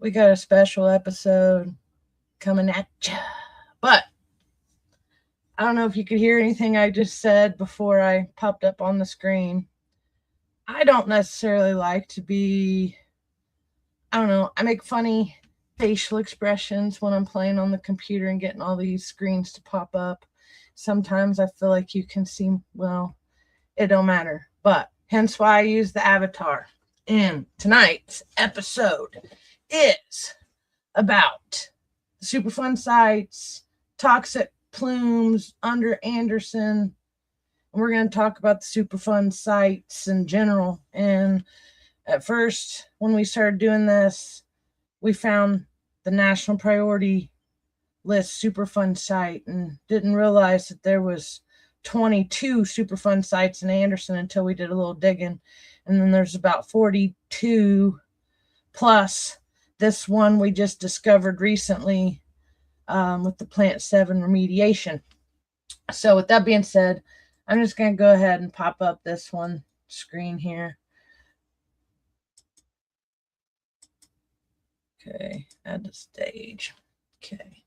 We got a special episode coming at you. But I don't know if you could hear anything I just said before I popped up on the screen. I don't necessarily like to be, I don't know, I make funny facial expressions when I'm playing on the computer and getting all these screens to pop up. Sometimes I feel like you can see, well, it don't matter. But hence why I use the avatar. And tonight's episode is about the Superfund sites, toxic plumes under Anderson. And we're going to talk about the Superfund sites in general. And at first, when we started doing this, we found the national priority list Superfund site and didn't realize that there was 22 Superfund sites in Anderson until we did a little digging. And then there's about 42 plus this one we just discovered recently with the Plant 7 remediation. So with that being said, I'm just going to go ahead and pop up this one screen here. Okay, add the stage. Okay.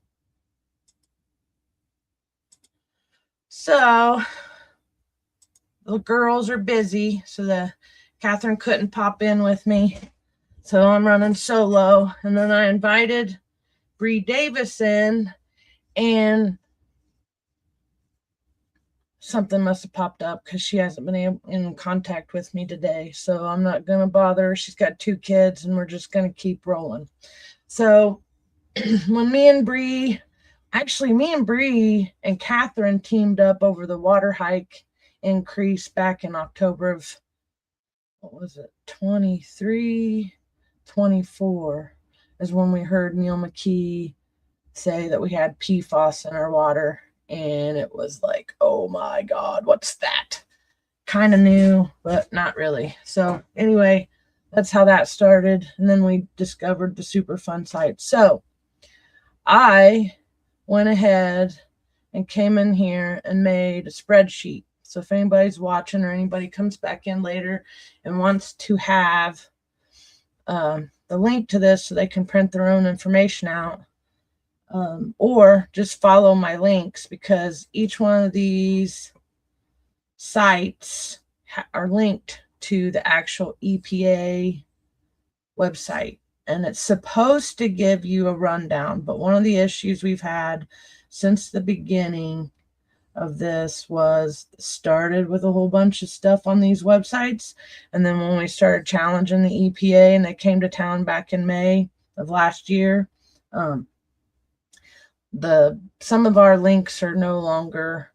So the girls are busy, so Catherine couldn't pop in with me. So I'm running solo. And then I invited Bree Davis in, and something must have popped up because she hasn't been in contact with me today. So I'm not going to bother her. She's got 2 kids, and we're just going to keep rolling. So when me and Bree and Catherine teamed up over the water hike increase back in October of, what was it, 23, 24 is when we heard Neil McKee say that we had PFAS in our water. And it was like, oh my God, what's that? Kind of new, but not really. So anyway, that's how that started. And then we discovered the Superfund site. So I went ahead and came in here and made a spreadsheet. So if anybody's watching or anybody comes back in later and wants to have the link to this so they can print their own information out, or just follow my links, because each one of these sites are linked to the actual EPA website. And it's supposed to give you a rundown. But one of the issues we've had since the beginning of this was started with a whole bunch of stuff on these websites. And then when we started challenging the EPA and they came to town back in May of last year, some of our links are no longer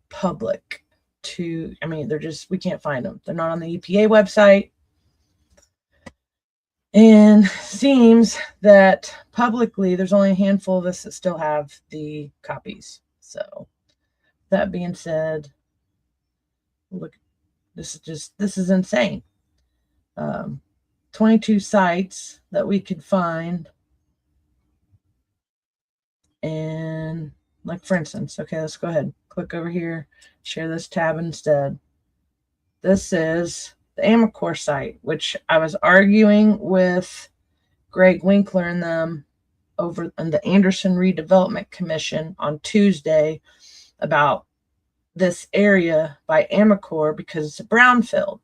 public to, I mean, they're just, we can't find them. They're not on the EPA website. And seems that publicly there's only a handful of us that still have the copies. So that being said, look, this is insane. 22 sites that we could find. And like, for instance, okay, let's go ahead, click over here, share this tab instead. This is the Amacor site, which I was arguing with Greg Winkler and them over in the Anderson Redevelopment Commission on Tuesday about this area by Amacor because it's a brownfield.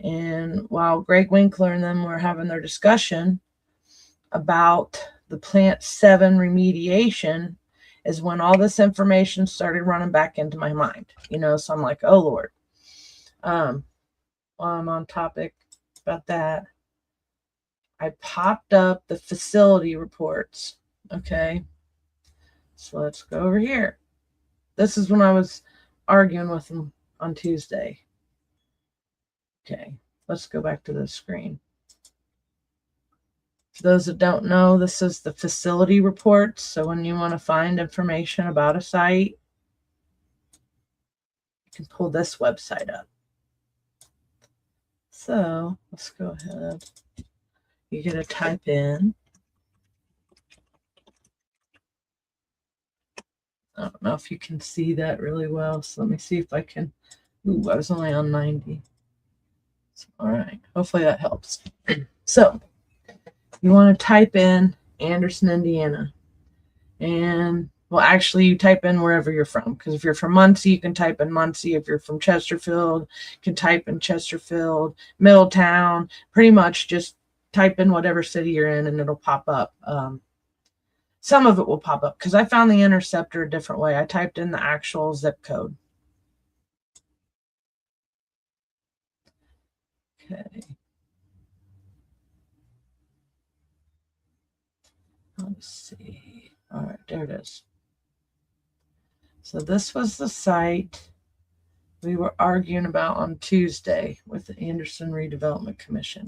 And while Greg Winkler and them were having their discussion about the Plant 7 remediation is when all this information started running back into my mind, so I'm like, oh Lord. While I'm on topic about that, I popped up the facility reports. Okay, so let's go over here. This is when I was arguing with them on Tuesday. Okay, let's go back to the screen. For those that don't know, this is the facility reports. So when you want to find information about a site, you can pull this website up. So let's go ahead. You're going to type in. I don't know if you can see that really well. So let me see if I can. Ooh, I was only on 90. So, all right. Hopefully that helps. So you want to type in Anderson, Indiana. And, well, actually, you type in wherever you're from. Because if you're from Muncie, you can type in Muncie. If you're from Chesterfield, you can type in Chesterfield, Middletown. Pretty much just type in whatever city you're in and it'll pop up. Some of it will pop up because I found the interceptor a different way. I typed in the actual zip code. Okay. Let's see. All right, there it is. So this was the site we were arguing about on Tuesday with the Anderson Redevelopment Commission.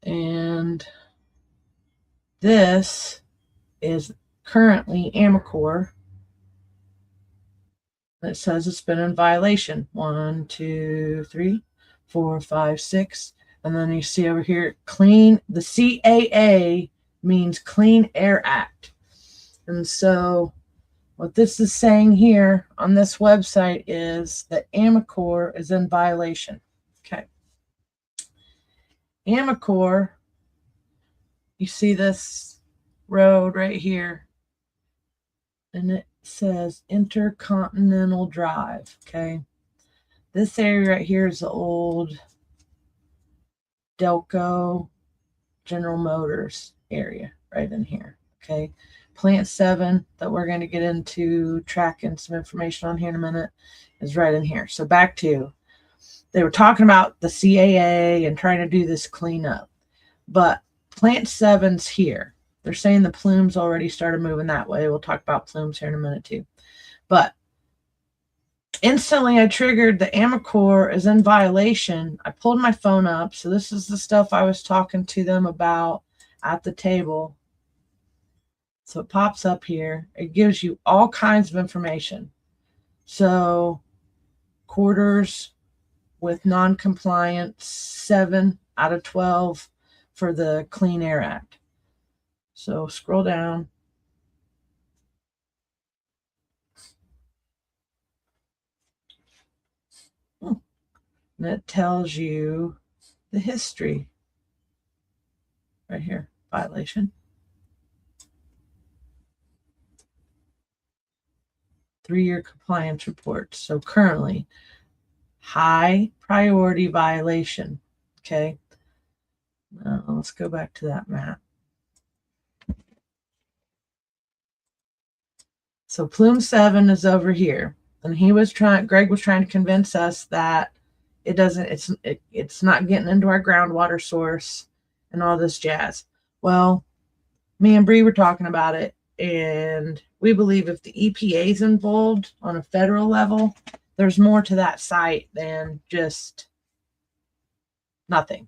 And this is currently Amacor. It says it's been in violation. 1, 2, 3, 4, 5, 6. And then you see over here, the CAA means Clean Air Act. And so what this is saying here on this website is that Amacor is in violation. Okay. Amacor, you see this road right here, and it says Intercontinental Drive. Okay. This area right here is the old Delco General Motors area right in here. Okay. Plant 7 that we're going to get into tracking some information on here in a minute is right in here. So back to, they were talking about the CAA and trying to do this cleanup, but Plant 7's here. They're saying the Plumes already started moving that way. We'll talk about Plumes here in a minute too. But instantly I triggered the Amacor is in violation. I pulled my phone up. So this is the stuff I was talking to them about at the table. So it pops up here. It gives you all kinds of information. So quarters with non-compliance, 7 out of 12 for the Clean Air Act. So scroll down. And it tells you the history right here. Violation. 3-year compliance report. So currently, high priority violation. Okay. Now let's go back to that map. So Plume 7 is over here, and Greg was trying to convince us that it's not getting into our groundwater source and all this jazz. Well, me and Bree were talking about it, and we believe if the EPA is involved on a federal level, there's more to that site than just nothing.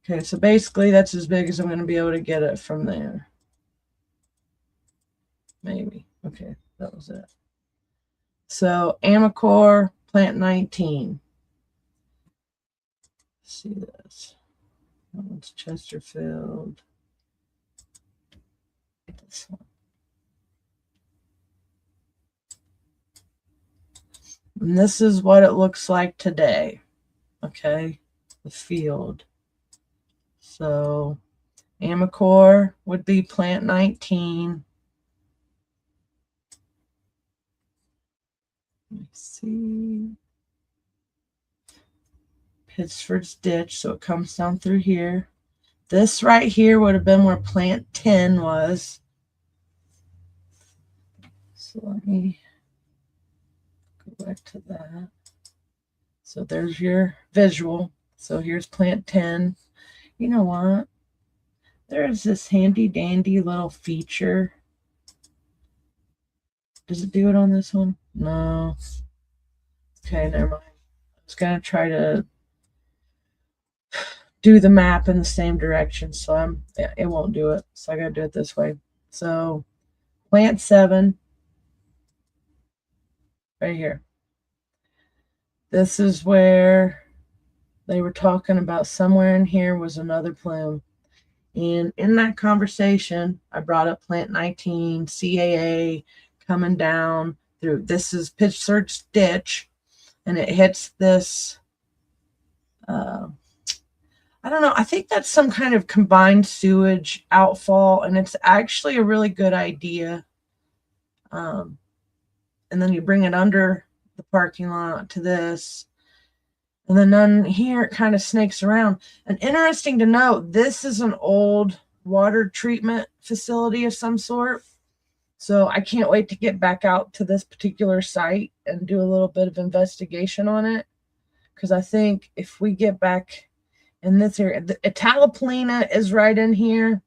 Okay, so basically that's as big as I'm going to be able to get it from there. Maybe. Okay, that was it. So Amacor, plant 19. Let's see this. That one's Chesterfield. This one. And this is what it looks like today. Okay, the field. So Amacor would be plant 19. Let me see. Pittsford's ditch, so it comes down through here. This right here would have been where plant 10 was. So let me go back to that. So there's your visual. So here's plant 10. You know what? There's this handy dandy little feature. Does it do it on this one? No. Okay, never mind. I was going to try to do the map in the same direction, so it won't do it. So I got to do it this way. So plant 7 right here. This is where they were talking about somewhere in here was another plume. And in that conversation, I brought up plant 19, CAA coming down through. This is Pittsford's ditch, and it hits this. I don't know. I think that's some kind of combined sewage outfall, and it's actually a really good idea. And then you bring it under the parking lot to this. And then on here, it kind of snakes around. And interesting to note, this is an old water treatment facility of some sort. So I can't wait to get back out to this particular site and do a little bit of investigation on it. Because I think if we get back in this area, the Italopolina is right in here.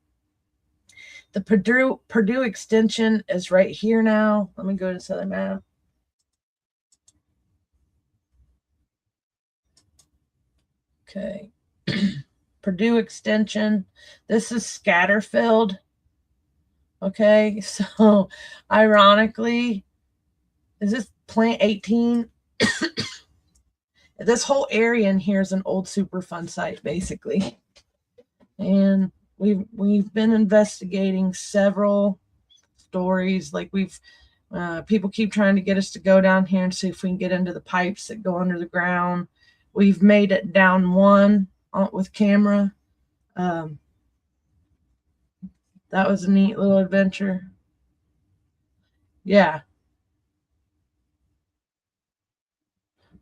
The Purdue extension is right here now. Let me go to this other map. Okay. Purdue extension. This is Scatterfield. Okay, so ironically, is this plant 18? This whole area in here is an old Superfund site, basically. And we've been investigating several stories. Like people keep trying to get us to go down here and see if we can get into the pipes that go under the ground. We've made it down one with camera. That was a neat little adventure. Yeah.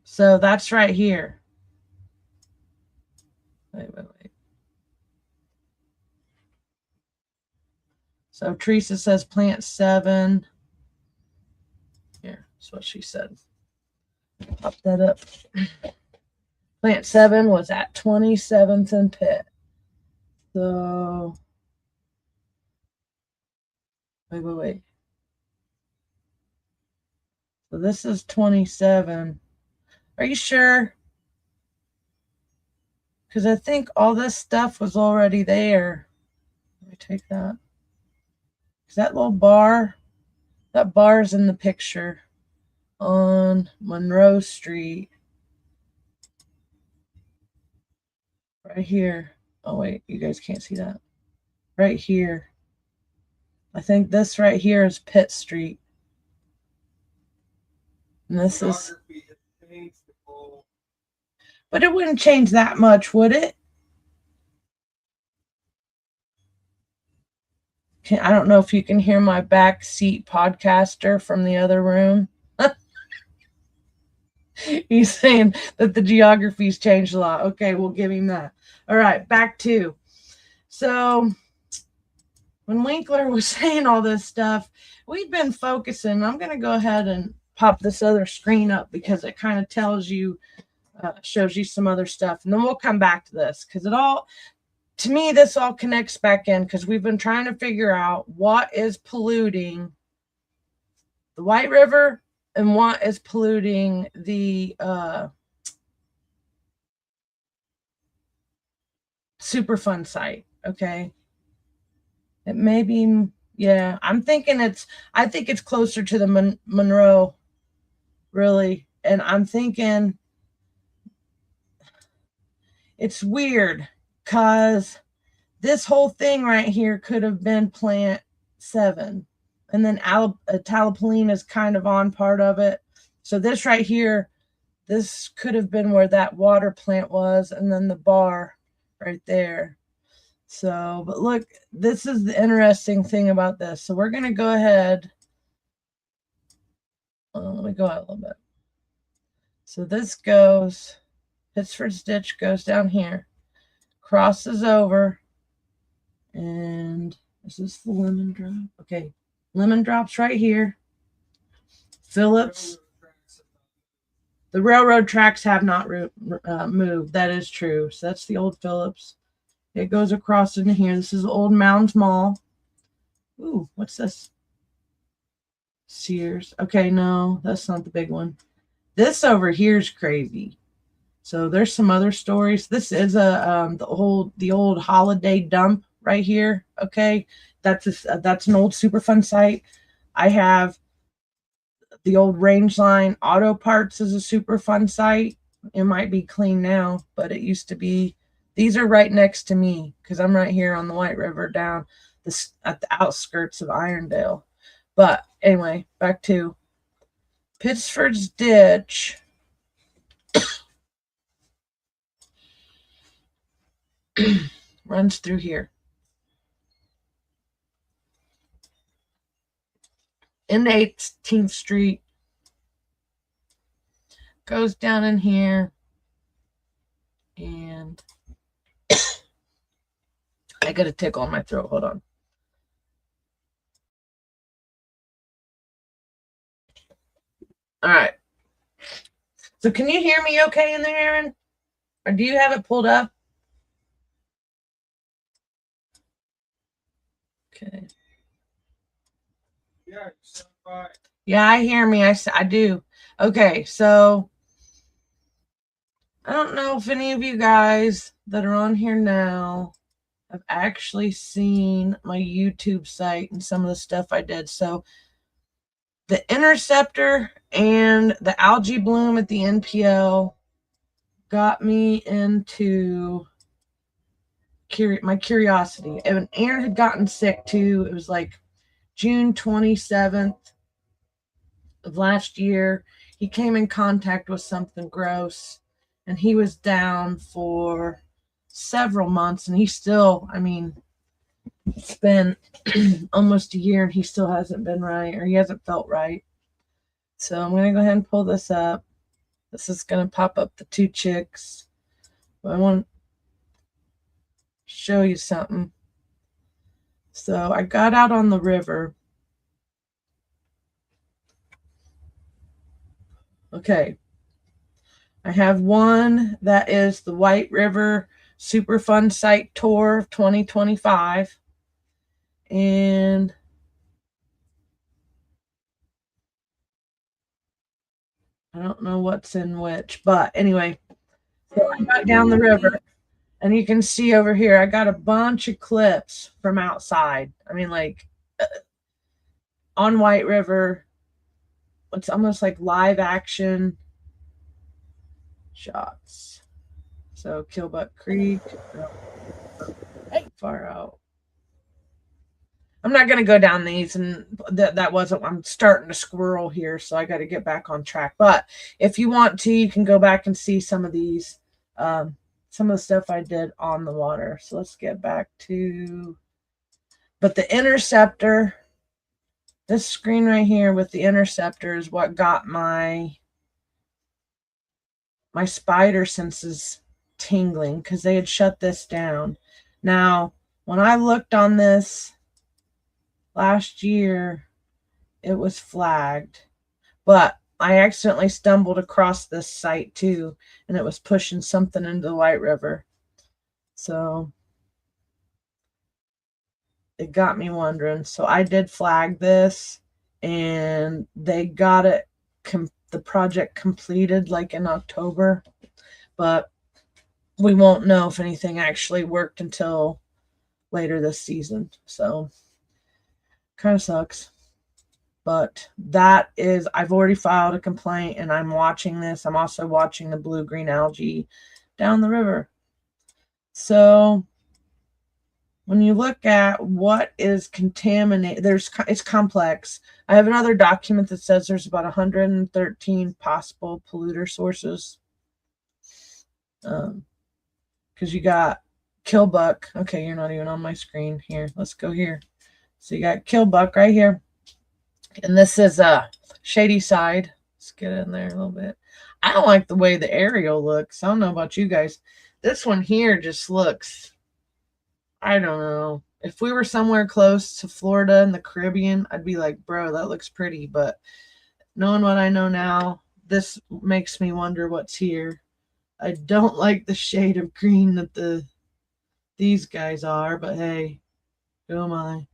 So that's right here. Wait. So Teresa says plant 7. Here, that's what she said. Pop that up. Plant 7 was at 27th and Pitt. So, wait. So this is 27. Are you sure? Because I think all this stuff was already there. Let me take that. Is that little bar? That bar's in the picture on Monroe Street. Right here. Oh, wait. You guys can't see that. Right here. I think this right here is Pitt Street. And this is... But it wouldn't change that much, would it? I don't know if you can hear my backseat podcaster from the other room. He's saying that the geography's changed a lot. Okay, we'll give him that. All right, back to. So when Winkler was saying all this stuff, we've been focusing. I'm going to go ahead and pop this other screen up because it kind of tells you, shows you some other stuff. And then we'll come back to this because it all, to me, this all connects back in because we've been trying to figure out what is polluting the White River and what is polluting the Superfund site. Okay. It may be, yeah, I think it's closer to the Monroe, really. And I'm thinking it's weird because this whole thing right here could have been plant 7. And then Talapoline is kind of on part of it. So this right here, this could have been where that water plant was, and then the bar right there. So, but look, this is the interesting thing about this. So we're going to go ahead. Let me go out a little bit. So this goes, Pittsford's ditch goes down here, crosses over, and is this the lemon drop? Okay, lemon drops right here. Phillips. The railroad tracks have not moved. That is true. So that's the old Phillips. It goes across into here. This is Old Mounds Mall. Ooh, what's this? Sears. Okay, no, that's not the big one. This over here is crazy. So there's some other stories. This is the old Holiday dump right here. Okay, that's an old Superfund site. I have the old Range Line Auto Parts is a Superfund site. It might be clean now, but it used to be. These are right next to me because I'm right here on the White River down at the outskirts of Irondale. But anyway, back to Pittsford's ditch. Runs through here. In 18th Street. Goes down in here. And I got a tickle in my throat. Hold on. All right. So can you hear me okay in there, Aaron? Or do you have it pulled up? Okay. Yeah, I hear me. I do. Okay, so I don't know if any of you guys that are on here now have actually seen my YouTube site and some of the stuff I did. So the interceptor and the algae bloom at the NPL got me into my curiosity. And Aaron had gotten sick too. It was like June 27th of last year. He came in contact with something gross, and he was down for several months, and he still, I mean, it's been almost a year and he still hasn't been right, or he hasn't felt right. So I'm going to go ahead and pull this up. This is going to pop up the 2 chicks. But I want to show you something. So I got out on the river. Okay. I have one that is the White River Superfund Site Tour 2025. And I don't know what's in which, but anyway, so I got down the river, and you can see over here, I got a bunch of clips from outside. I mean, like on White River, it's almost like live action shots. So Killbuck Creek, far out. I'm not going to go down these, and that wasn't, I'm starting to squirrel here, so I got to get back on track. But if you want to, you can go back and see some of these, some of the stuff I did on the water. So let's get back to, but the interceptor, this screen right here with the interceptor is what got my spider senses tingling, because they had shut this down. Now, when I looked on this last year, it was flagged, but I accidentally stumbled across this site too, and it was pushing something into the White River. So it got me wondering. So I did flag this, and they got it, the project completed like in October, but we won't know if anything actually worked until later this season. So kind of sucks. But that is, I've already filed a complaint and I'm watching this. I'm also watching the blue-green algae down the river. So when you look at what is contaminated, it's complex. I have another document that says there's about 113 possible polluter sources. Because you got killbuck. Okay, you're not even on my screen. Here, let's go here. So you got killbuck right here. And this is a shady side. Let's get in there a little bit. I don't like the way the aerial looks. I don't know about you guys. This one here just looks, I don't know. If we were somewhere close to Florida and the Caribbean, I'd be like, bro, that looks pretty. But knowing what I know now, this makes me wonder what's here. I don't like the shade of green that these guys are, but hey, who am I?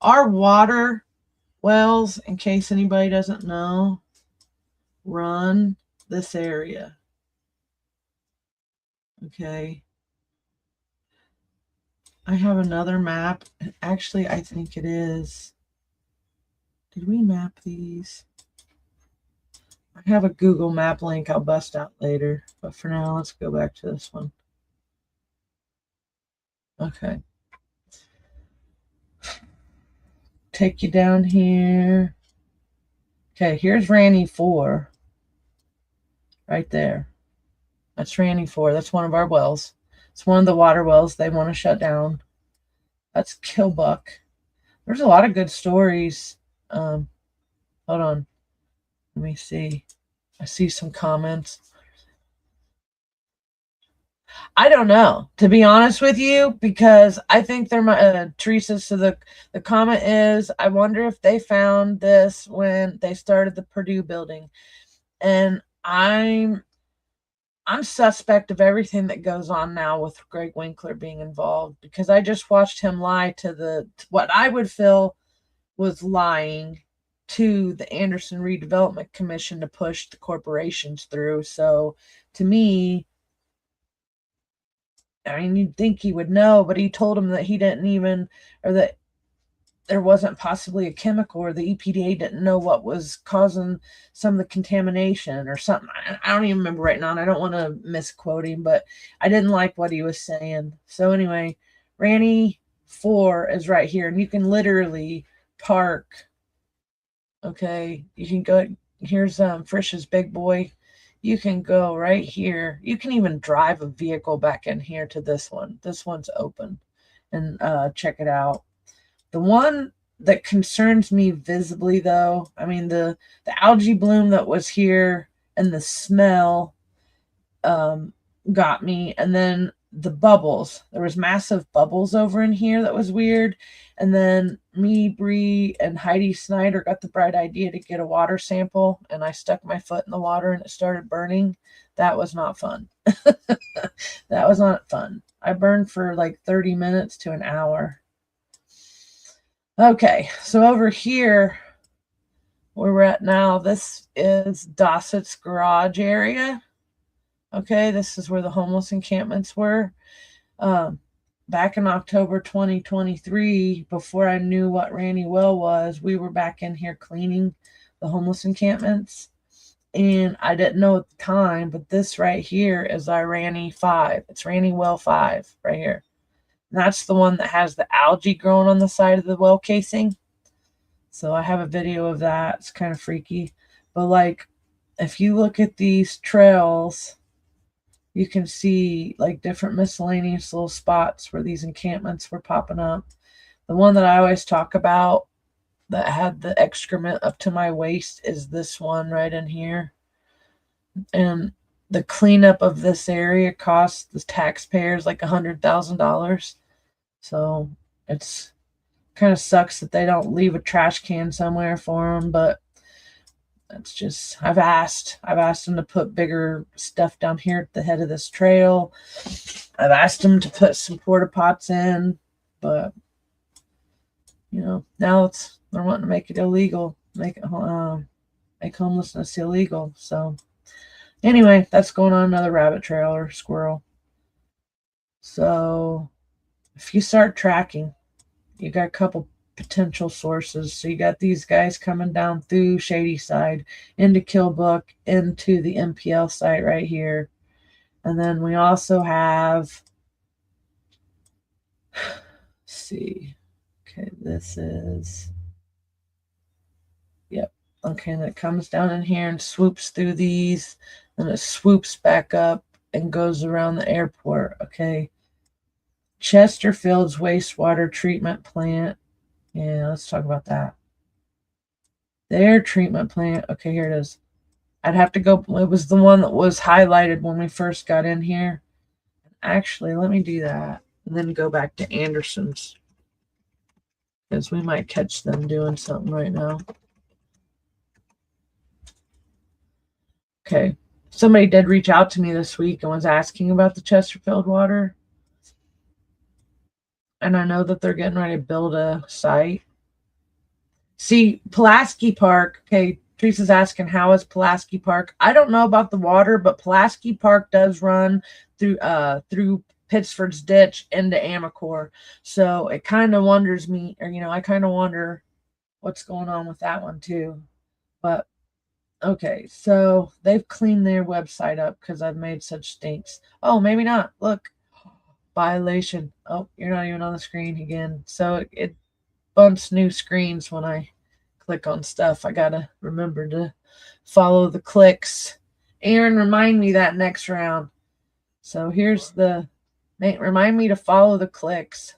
Our water wells, in case anybody doesn't know, run this area. Okay. I have another map. Actually, I think it is. Did we map these? I have a Google map link I'll bust out later. But for now, let's go back to this one. Okay. Take you down here. Okay, here's Ranny 4. Right there. That's Ranny 4. That's one of our wells. It's one of the water wells they want to shut down. That's Killbuck. There's a lot of good stories. Hold on. Let me see. I see some comments. I don't know, to be honest with you, because I think there might, Teresa, so the comment is, I wonder if they found this when they started the Purdue building. And I'm suspect of everything that goes on now with Greg Winkler being involved, because I just watched him lie to what I would feel was lying to the Anderson Redevelopment Commission to push the corporations through. So to me, I mean, you'd think he would know, but he told him that he didn't even, or that there wasn't possibly a chemical, or the EPA didn't know what was causing some of the contamination or something. I don't even remember right now, and I don't want to misquote him, but I didn't like what he was saying. So anyway, Ranny 4 is right here, and you can literally park. Okay, you can go, here's Frisch's Big Boy. You can go right here. You can even drive a vehicle back in here to this one. This one's open, and check it out. The one that concerns me visibly, though, I mean, the algae bloom that was here and the smell got me. And then the bubbles. There was massive bubbles over in here that was weird. And then me, Bree, and Heidi Snyder got the bright idea to get a water sample, and I stuck my foot in the water and it started burning. That was not fun. That was not fun. I burned for like 30 minutes to an hour. Okay, so over here, where we're at now, this is Dossett's garage area. Okay, this is where the homeless encampments were. Back in October 2023, before I knew what Ranny Well was, we were back in here cleaning the homeless encampments. And I didn't know at the time, but this right here is our Ranny 5. It's Ranny Well 5 right here. And that's the one that has the algae growing on the side of the well casing. So I have a video of that. It's kind of freaky. But like, if you look at these trails, you can see like different miscellaneous little spots where these encampments were popping up. The one that I always talk about that had the excrement up to my waist is this one right in here. And the cleanup of this area cost the taxpayers like $100,000. So it's kind of sucks that they don't leave a trash can somewhere for them, but that's just, I've asked them to put bigger stuff down here at the head of this trail. I've asked them to put some porta pots in, but you know, now they're wanting to make it illegal, make homelessness illegal. So anyway, that's going on another rabbit trail or squirrel. So if you start tracking, you got a couple potential sources. So you got these guys coming down through Shady Side into Killbrook into the MPL site right here. And then we also have, let's see, okay, this is, yep, okay, and it comes down in here and swoops through these, and it swoops back up and goes around the airport, okay. Chesterfield's wastewater treatment plant. Yeah, let's talk about that. Their treatment plant. Okay, here it is. I'd have to go. It was the one that was highlighted when we first got in here. Actually, let me do that and then go back to Anderson's because we might catch them doing something right now. Okay. Somebody did reach out to me this week and was asking about the Chesterfield water. And I know that they're getting ready to build a site. See, Pulaski Park, okay, Teresa's asking, how is Pulaski Park? I don't know about the water, but Pulaski Park does run through Pittsford's Ditch into Amacor. So it kind of wonders me, or, I kind of wonder what's going on with that one too. But, okay, so they've cleaned their website up because I've made such stinks. Oh, maybe not. Look, violation. Oh, you're not even on the screen again. So it bumps new screens when I click on stuff. I gotta remember to follow the clicks. Aaron, remind me that next round. So here's the, remind me to follow the clicks.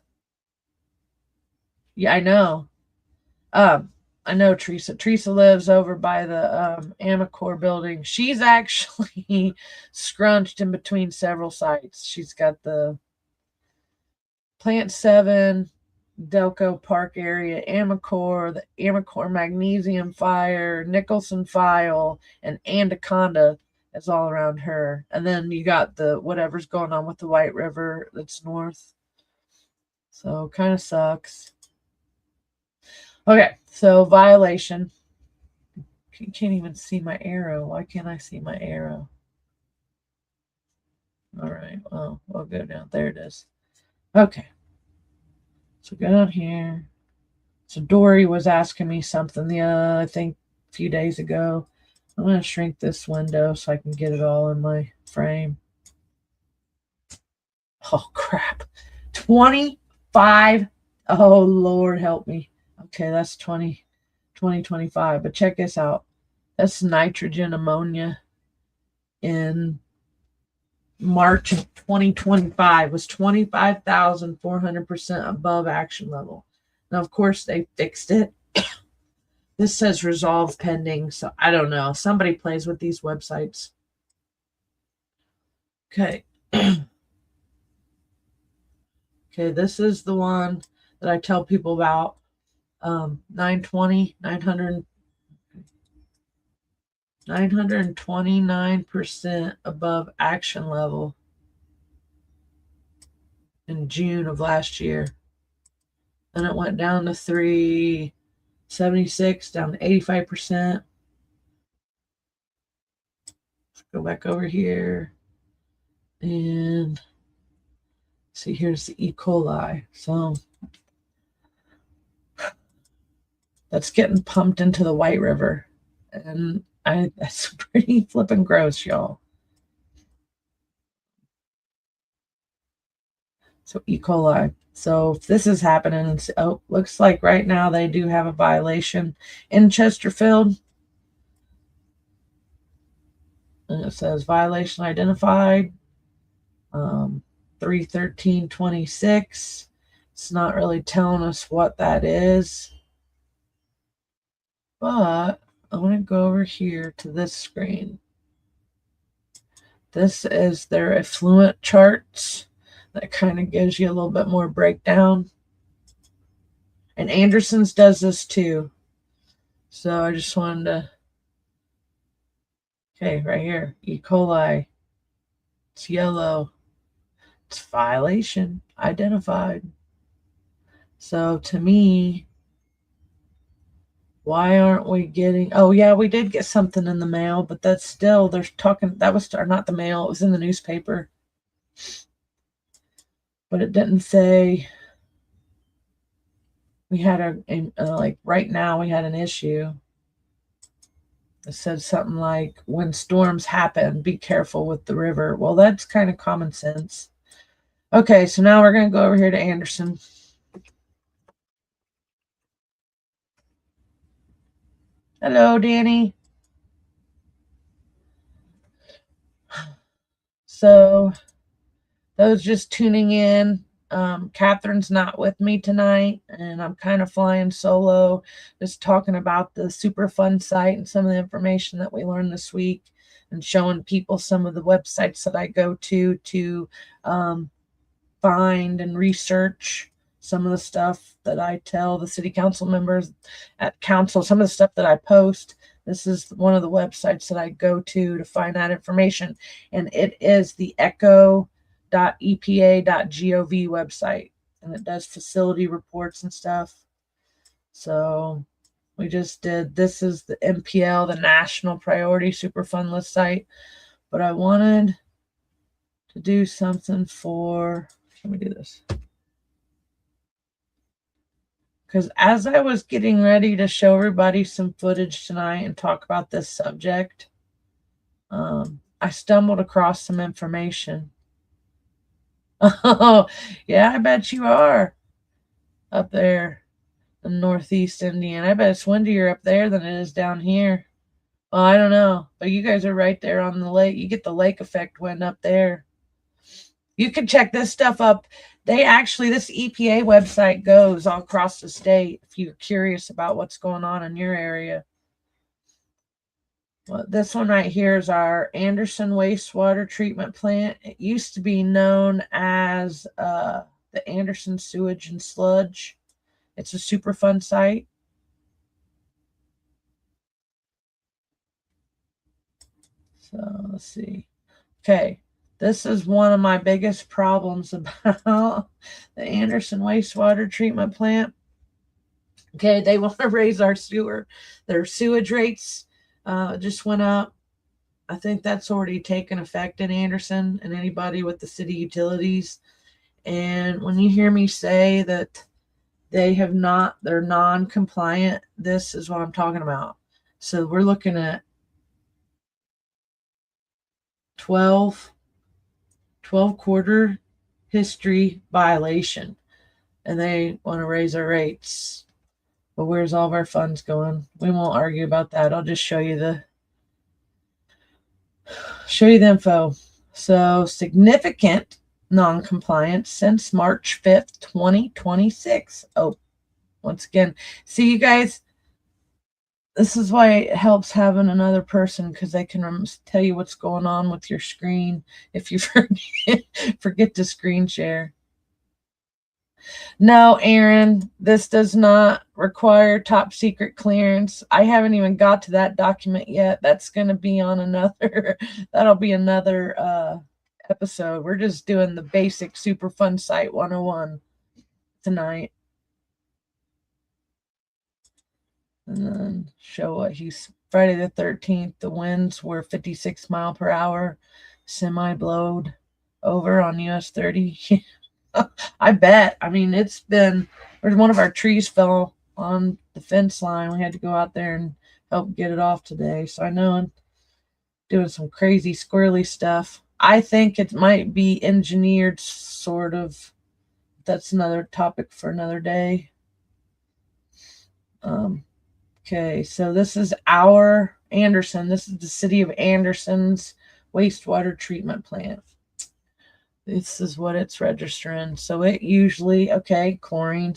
Yeah, I know. I know Teresa. Teresa lives over by the Amacor building. She's actually scrunched in between several sites. She's got the Plant 7, Delco Park area, Amacor, the Amacor Magnesium Fire, Nicholson File, and Anaconda is all around her. And then you got the whatever's going on with the White River that's north. So kind of sucks. Okay, so violation. You can't even see my arrow. Why can't I see my arrow? All right, well, we'll go down. There it is. Okay. So go down here. So Dory was asking me something I think a few days ago. I'm going to shrink this window so I can get it all in my frame. Oh, crap. 25. Oh, Lord, help me. Okay, that's 2025. But check this out. That's nitrogen ammonia in March of 2025 was 25,400% above action level. Now, of course, they fixed it. This says resolve pending, so I don't know. Somebody plays with these websites. Okay. Okay, this is the one that I tell people about. 929% above action level in June of last year. Then it went down to 376, down to 85%. Let's go back over here and see, here's the E. coli. So that's getting pumped into the White River. And that's pretty flippin' gross, y'all. So E. coli. So if this is happening, looks like right now they do have a violation in Chesterfield. And it says violation identified, 31326. It's not really telling us what that is. But I'm going to go over here to this screen. This is their effluent charts. That kind of gives you a little bit more breakdown. And Anderson's does this too. So I just wanted to, okay, right here, E. coli. It's yellow. It's violation identified. So to me, why aren't we getting, oh yeah, we did get something in the mail, but that's still, they're talking, that was not the mail, it was in the newspaper. but it didn't say we had like right now we had an issue. It said something like, when storms happen, be careful with the river. Well, that's kind of common sense. Okay, so now we're going to go over here to Anderson. Hello, Danny. So, those just tuning in, Catherine's not with me tonight, and I'm kind of flying solo, just talking about the Superfund site and some of the information that we learned this week, and showing people some of the websites that I go to find and research some of the stuff that I tell the city council members at council, some of the stuff that I post. This is one of the websites that I go to find that information, and it is the echo.epa.gov website, and it does facility reports and stuff. So we just did, this is the MPL, the National Priority Superfund List site, but I wanted to do something for, let me do this. Because as I was getting ready to show everybody some footage tonight and talk about this subject, I stumbled across some information. Oh, yeah, I bet you are up there in Northeast Indiana. I bet it's windier up there than it is down here. Well, I don't know, but you guys are right there on the lake. You get the lake effect wind up there. You can check this stuff up. They actually, this EPA website goes all across the state if you're curious about what's going on in your area. Well, this one right here is our Anderson wastewater treatment plant. It used to be known as the Anderson Sewage and Sludge. It's a Superfund site. So let's see. Okay. This is one of my biggest problems about the Anderson wastewater treatment plant. Okay, they want to raise their sewage rates just went up. I think that's already taken effect in Anderson and anybody with the city utilities. And when you hear me say that they're non-compliant, this is what I'm talking about. So we're looking at 12 quarter history violation, and they want to raise our rates. But where's all of our funds going? We won't argue about that. I'll just show you the info. So significant non-compliance since March 5th, 2026. Oh, once again, see you guys, this is why it helps having another person, because they can tell you what's going on with your screen if you forget to screen share. No, Aaron, this does not require top secret clearance. I haven't even got to that document yet. That's going to be on another, that'll be another episode. We're just doing the basic Superfund Site 101 tonight. And then show what he's, Friday the 13th, the winds were 56 mile per hour, semi blowed over on US 30. I bet. I mean, it's been, one of our trees fell on the fence line. We had to go out there and help get it off today. So I know I'm doing some crazy squirrely stuff. I think it might be engineered, sort of. That's another topic for another day. Okay, so this is our Anderson. This is the city of Anderson's wastewater treatment plant. This is what it's registering. So it usually, okay, chlorine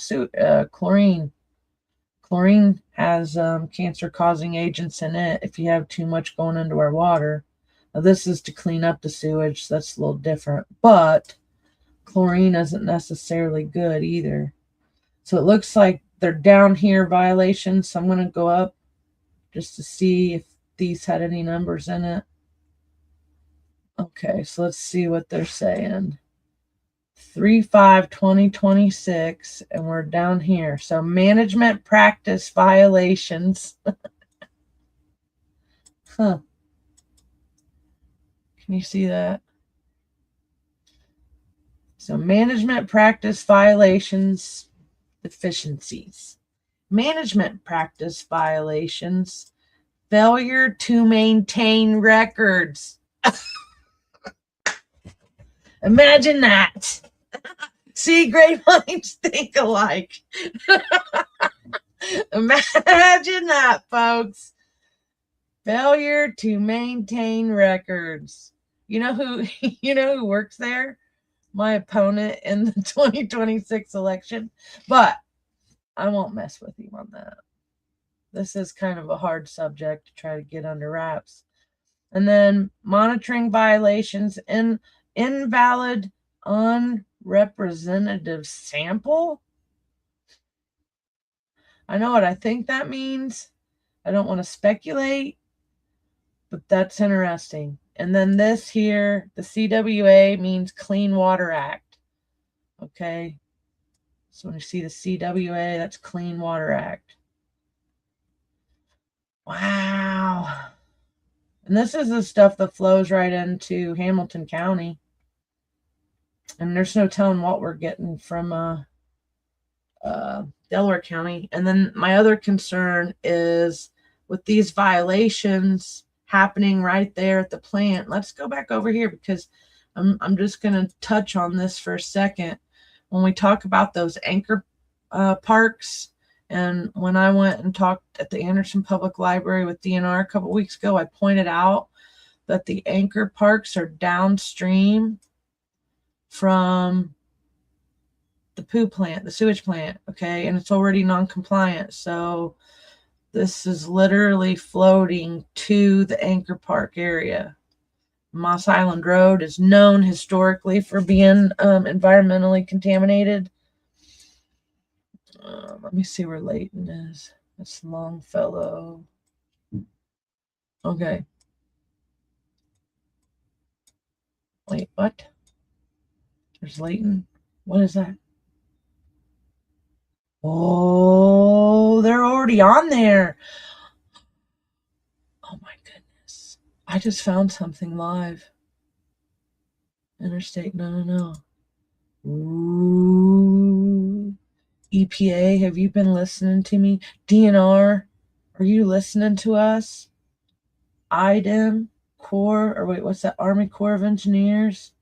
has cancer-causing agents in it if you have too much going into our water. Now, this is to clean up the sewage. So that's a little different. But chlorine isn't necessarily good either. So it looks like they're down here violations. So I'm going to go up just to see if these had any numbers in it. Okay, so let's see what they're saying. 3/5/2026, and we're down here. So management practice violations. Huh. Can you see that? So management practice violations, deficiencies. Management practice violations, failure to maintain records. Imagine that. See, great minds think alike. Imagine that, folks. Failure to maintain records. You know who works there? My opponent in the 2026 election. But I won't mess with him on that. This is kind of a hard subject to try to get under wraps. And then monitoring violations and invalid unrepresentative sample. I know what I think that means. I don't want to speculate, but that's interesting. And then this here, the CWA means Clean Water Act. Okay. So when you see the CWA, that's Clean Water Act. Wow. And this is the stuff that flows right into Hamilton County. And there's no telling what we're getting from Delaware County. And then my other concern is with these violations happening right there at the plant. Let's go back over here because I'm just going to touch on this for a second. When we talk about those anchor parks, and when I went and talked at the Anderson Public Library with DNR a couple weeks ago, I pointed out that the anchor parks are downstream from the poo plant, the sewage plant, okay? And it's already non-compliant. So this is literally floating to the anchor park area. Moss Island Road is known historically for being environmentally contaminated. Let me see where Layton is. That's Longfellow. Okay. Wait, what? There's Layton. What is that? Oh, they're already on there. Oh my goodness. I just found something live. Interstate, no. Ooh. EPA, have you been listening to me? DNR, are you listening to us? IDEM, Corps, or wait, what's that? Army Corps of Engineers.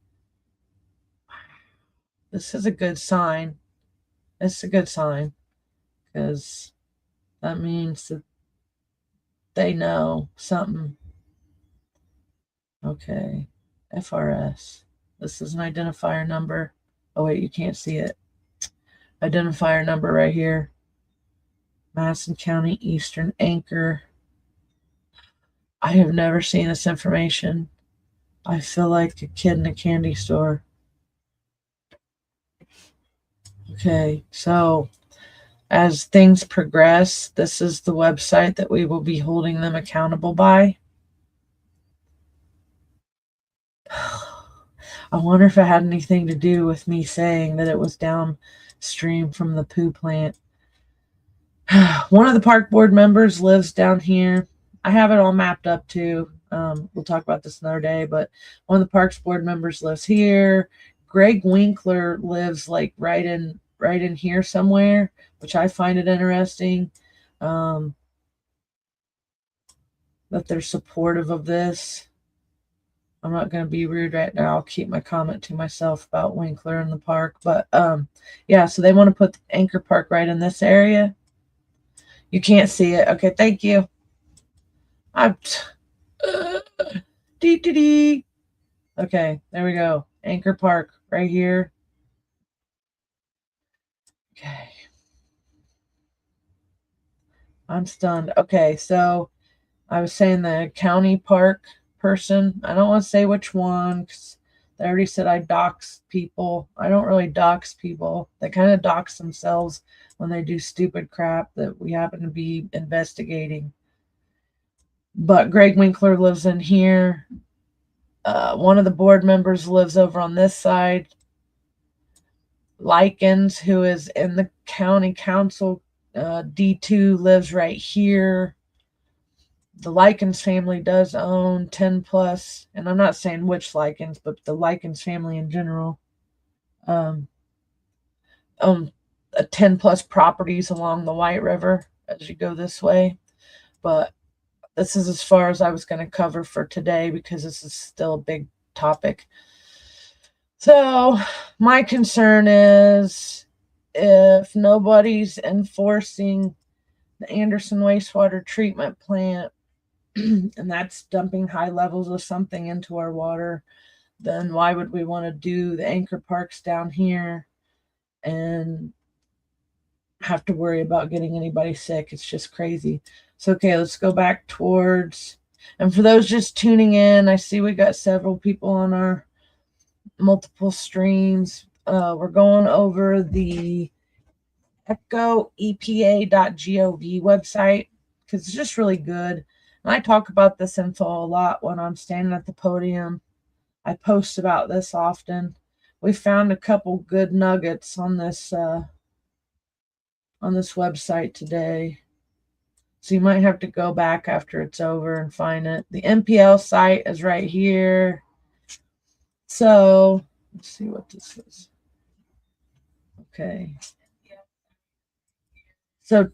This is a good sign. It's a good sign because that means that they know something. Okay, FRS. This is an identifier number. Oh wait, you can't see it. Identifier number right here. Madison County Eastern Anchor. I have never seen this information. I feel like a kid in a candy store. Okay, so as things progress, this is the website that we will be holding them accountable by. I wonder if it had anything to do with me saying that it was downstream from the poo plant. One of the park board members lives down here. I have it all mapped up too. We'll talk about this another day, but one of the parks board members lives here. Greg Winkler lives like right in here somewhere, which I find it interesting that they're supportive of this. I'm not going to be rude right now. I'll keep my comment to myself about Winkler in the park. But yeah, so they want to put the anchor park right in this area. You can't see it. Okay, thank you. Okay, there we go. Anchor park right here. Okay. I'm stunned. Okay, so I was saying the county park person. I don't want to say which one because they already said I dox people. I don't really dox people. They kind of dox themselves when they do stupid crap that we happen to be investigating. But Greg Winkler lives in here. One of the board members lives over on this side. Likens, who is in the county council, D2, lives right here. The Likens family does own 10 plus, and I'm not saying which Likens, but the Likens family in general. Um, own 10 plus properties along the White River as you go this way. But this is as far as I was going to cover for today because this is still a big topic. So, my concern is if nobody's enforcing the Anderson wastewater treatment plant, and that's dumping high levels of something into our water, then why would we want to do the anchor parks down here and have to worry about getting anybody sick? It's just crazy. So, okay, let's go back towards. And for those just tuning in, I see we got several people on our multiple streams. We're going over the ecoepa.gov website because it's just really good. And I talk about this info a lot when I'm standing at the podium. I post about this often. We found a couple good nuggets on this website today. So you might have to go back after it's over and find it. The MPL site is right here. So let's see what this is. Okay. So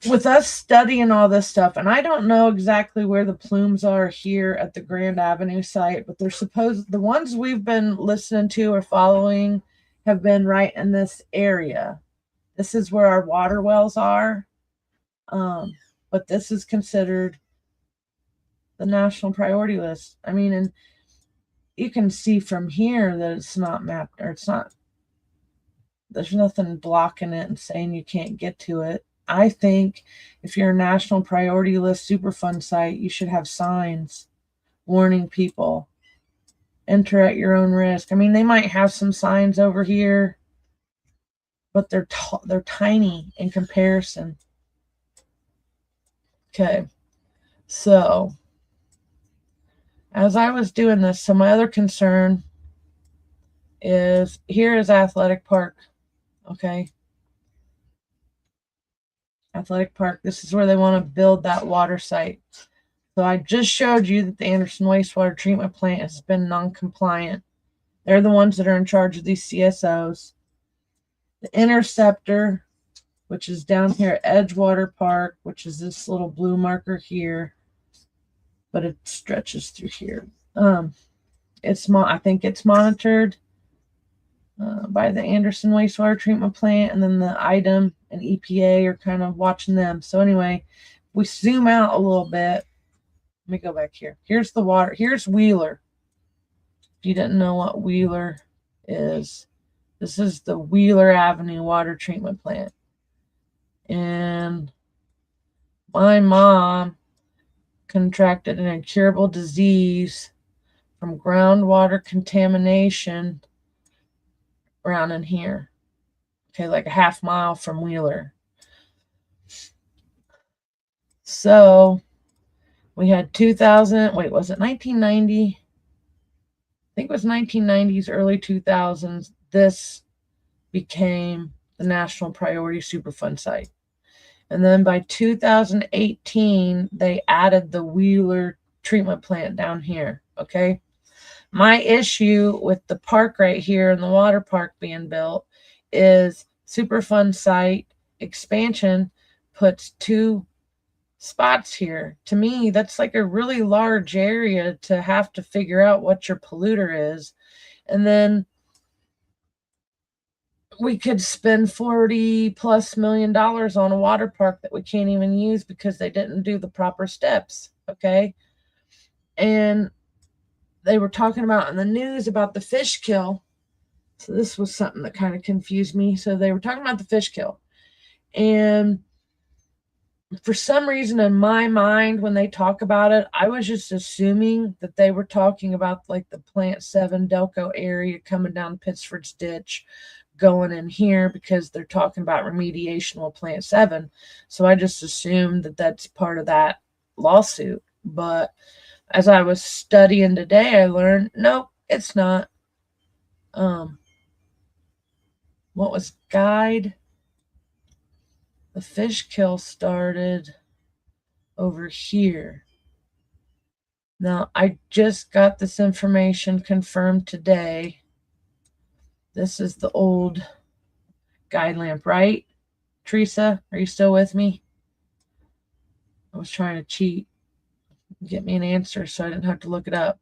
with us studying all this stuff, and I don't know exactly where the plumes are here at the Grand Avenue site, but they're supposed, the ones we've been listening to or following have been right in this area. This is where our water wells are. But this is considered the national priority list. I mean, and you can see from here that it's not mapped, or it's not, there's nothing blocking it and saying you can't get to it. I think if you're a national priority list Superfund site, you should have signs warning people, enter at your own risk. I mean, they might have some signs over here, but they're tiny in comparison. Okay, so as I was doing this, so my other concern is here is Athletic Park. Okay, Athletic Park. This is where they want to build that water site. So I just showed you that the Anderson wastewater treatment plant has been non-compliant. They're the ones that are in charge of these CSOs. The interceptor, which is down here at Edgewater Park, which is this little blue marker here, but it stretches through here. I think it's monitored by the Anderson wastewater treatment plant, and then the IDEM and EPA are kind of watching them. So anyway, we zoom out a little bit. Let me go back here. Here's the water. Here's Wheeler. If you didn't know what Wheeler is, this is the Wheeler Avenue water treatment plant. And my mom contracted an incurable disease from groundwater contamination around in here. Okay, like a half mile from Wheeler. So we had 2000, wait, was it 1990? I think it was 1990s, early 2000s. This became the National Priority Superfund site. And then by 2018, they added the Wheeler treatment plant down here. Okay. My issue with the park right here and the water park being built is Superfund site expansion puts 2 spots here. To me, that's like a really large area to have to figure out what your polluter is. And then we could spend $40+ million on a water park that we can't even use because they didn't do the proper steps. Okay. And they were talking about in the news about the fish kill. So this was something that kind of confused me. So they were talking about the fish kill. And for some reason in my mind, when they talk about it, I was just assuming that they were talking about like the Plant 7 Delco area coming down Pittsford's ditch, going in here because they're talking about remediation with Plant 7. So I just assumed that that's part of that lawsuit. But as I was studying today, I learned, nope, it's not. What was guide? The fish kill started over here. Now, I just got this information confirmed today. This is the old guide lamp, right? Teresa, are you still with me? I was trying to cheat, get me an answer so I didn't have to look it up.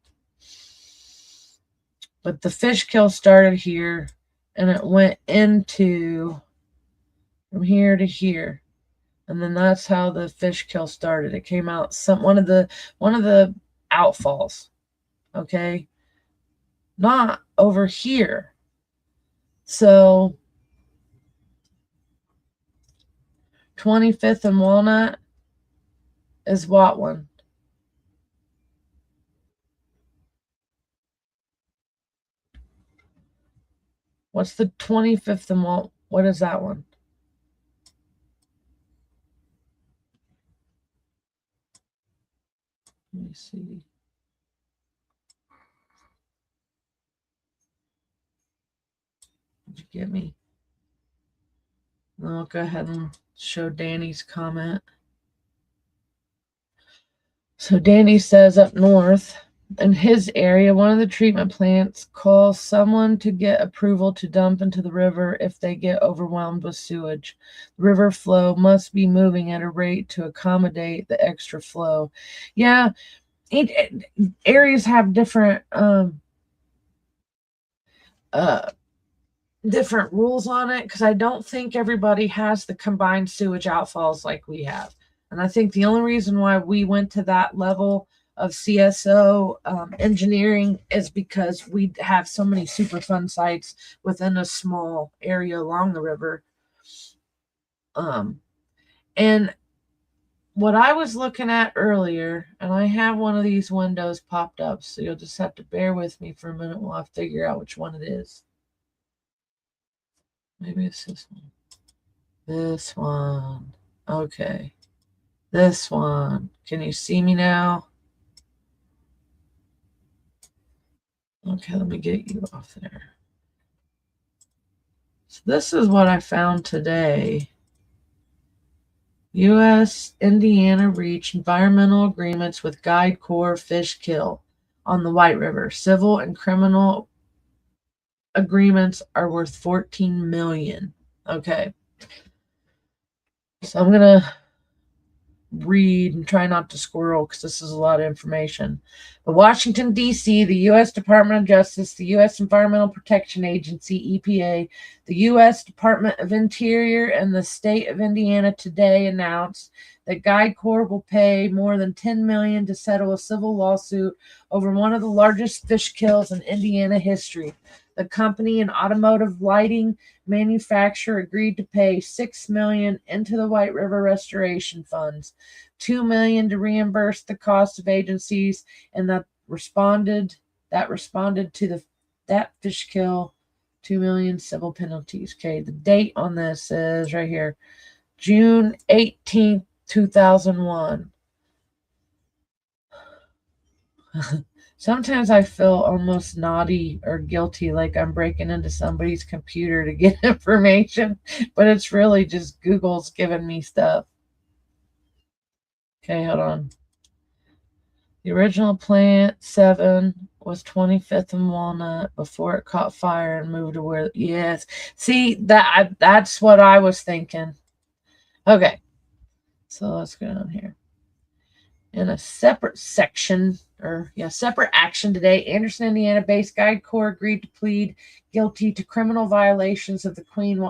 But the fish kill started here, and it went into from here to here, and then that's how the fish kill started. It came out one of the outfalls, okay, not over here. So 25th and Walnut is what one? What's the 25th and Walnut? What is that one? Let me see. Did you get me? I'll go ahead and show Danny's comment. So Danny says up north, in his area, one of the treatment plants calls someone to get approval to dump into the river if they get overwhelmed with sewage. The river flow must be moving at a rate to accommodate the extra flow. Yeah, areas have different different rules on it, because I don't think everybody has the combined sewage outfalls like we have. And I think the only reason why we went to that level of CSO engineering is because we have so many Superfund sites within a small area along the river. And what I was looking at earlier, and I have one of these windows popped up, so you'll just have to bear with me for a minute while I figure out which one it is. Maybe it's this one. This one. Okay. This one. Can you see me now? Okay, let me get you off there. So this is what I found today. U.S. Indiana reached environmental agreements with Guide Corps fish kill on the White River. Civil and criminal agreements are worth $14 million. Okay. So I'm going to read and try not to squirrel because this is a lot of information. The Washington, D.C., the U.S. Department of Justice, the U.S. Environmental Protection Agency, EPA, the U.S. Department of Interior, and the state of Indiana today announced that Guide Corps will pay more than $10 million to settle a civil lawsuit over one of the largest fish kills in Indiana history. The company, an automotive lighting manufacturer, agreed to pay $6 million into the White River restoration funds, $2 million to reimburse the cost of agencies, and that responded to that fish kill, $2 million civil penalties. Okay, the date on this is right here, June 18th, 2001. Sometimes I feel almost naughty or guilty, like I'm breaking into somebody's computer to get information, but it's really just Google's giving me stuff. Okay, hold on. The original plant 7 was 25th and Walnut before it caught fire and moved to where, yes. See, that's what I was thinking. Okay, so let's go down here. In a separate section, separate action today, Anderson, Indiana-based Guide Corps agreed to plead guilty to criminal violations of the Clean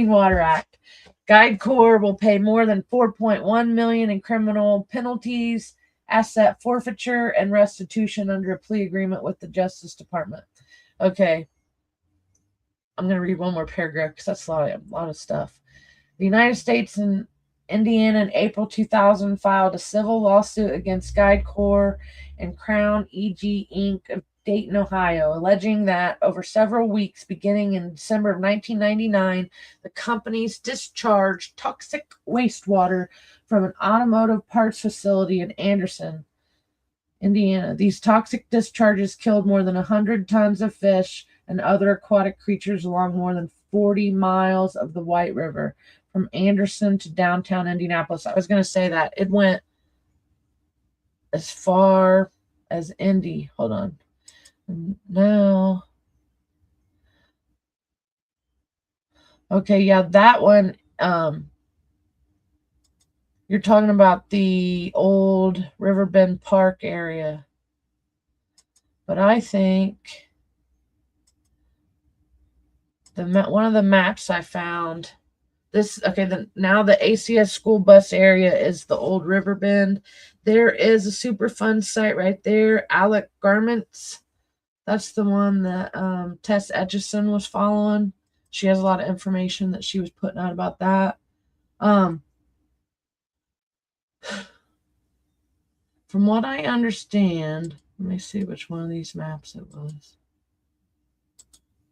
Water Act. Guide Corps will pay more than $4.1 million in criminal penalties, asset forfeiture, and restitution under a plea agreement with the Justice Department. Okay, I'm going to read one more paragraph because that's a lot of stuff. The United States and Indiana in April 2000 filed a civil lawsuit against Guide Corps and Crown EG Inc. of Dayton, Ohio, alleging that over several weeks beginning in December of 1999, the companies discharged toxic wastewater from an automotive parts facility in Anderson, Indiana. These toxic discharges killed more than 100 tons of fish and other aquatic creatures along more than 40 miles of the White River, from Anderson to downtown Indianapolis. I was going to say that. It went as far as Indy. Hold on. Now, Okay, yeah, that one, you're talking about the old Riverbend Park area. But I think one of the maps I found, now the ACS school bus area is the old Riverbend. There is a Superfund site right there, Alec Garments. That's the one that Tess Etchison was following. She has a lot of information that she was putting out about that. From what I understand, let me see which one of these maps it was.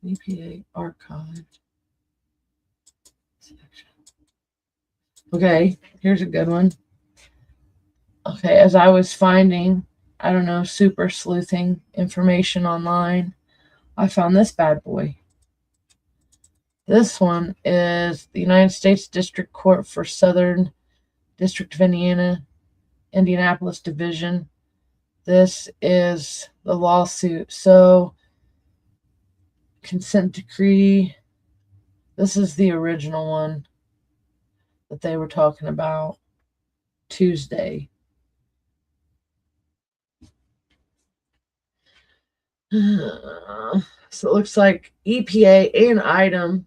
EPA archived section. Okay, here's a good one. Okay, as I was finding, I don't know, super sleuthing information online, I found this bad boy. This one is the United States District Court for Southern District of Indiana, Indianapolis Division. This is the lawsuit. So, consent decree. This is the original one that they were talking about Tuesday. So it looks like EPA and ITEM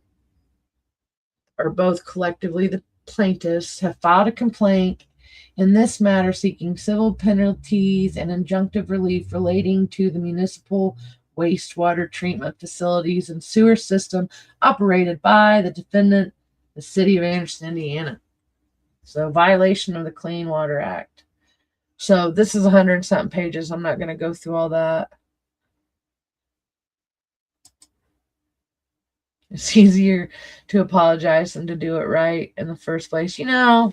are both collectively the plaintiffs have filed a complaint in this matter seeking civil penalties and injunctive relief relating to the municipal wastewater treatment facilities and sewer system operated by the defendant, the city of Anderson, Indiana. So violation of the Clean Water Act. So this is 100 and something pages. I'm not going to go through all that. It's easier to apologize than to do it right in the first place. You know,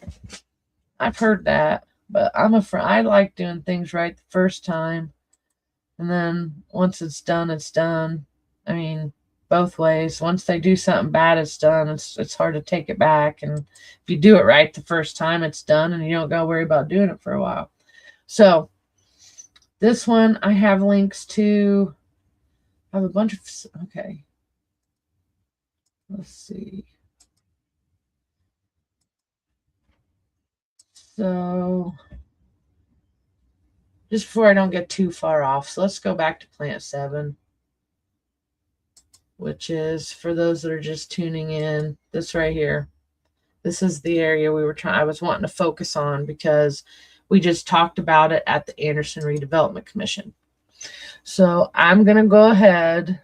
I've heard that, but I like doing things right the first time. And then once it's done, it's done. I mean, both ways. Once they do something bad, it's done. It's hard to take it back. And if you do it right the first time, it's done, and you don't got to worry about doing it for a while. So this one I have links to. I have a bunch of, okay. Let's see. So just before I don't get too far off, so let's go back to Plant 7, which is, for those that are just tuning in, this right here. This is the area I was wanting to focus on because we just talked about it at the Anderson Redevelopment Commission. So I'm going to go ahead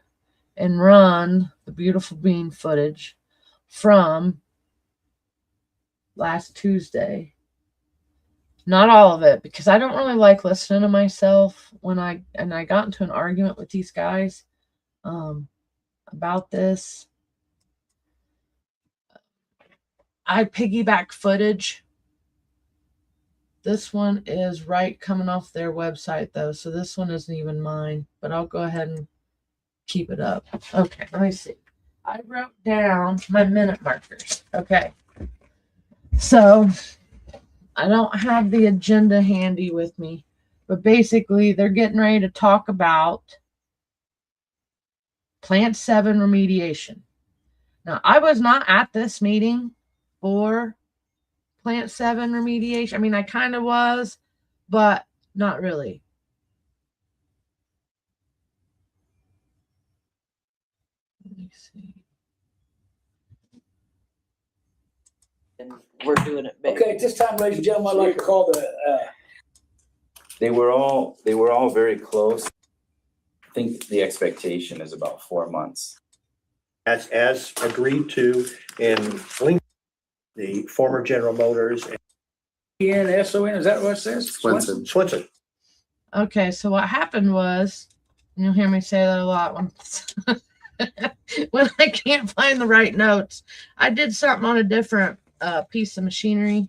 and run the beautiful bean footage from last Tuesday. Not all of it, because I don't really like listening to myself when I got into an argument with these guys about this. I piggyback footage. This one is right coming off their website though, so this one isn't even mine, but I'll go ahead and keep it up. Okay, let me see. I wrote down my minute markers. Okay. So I don't have the agenda handy with me, but basically they're getting ready to talk about Plant 7 remediation. Now, I was not at this meeting for Plant 7 remediation. I mean, I kind of was, but not really. Let me see. And we're doing it big. Okay, at this time, ladies and gentlemen, I'd like to call the, They were all very close. I think the expectation is about 4 months. As agreed to in the former General Motors and ENSON, is that what it says? Swenson. Okay, so what happened was, you'll hear me say that a lot when I can't find the right notes. I did something on a different piece of machinery,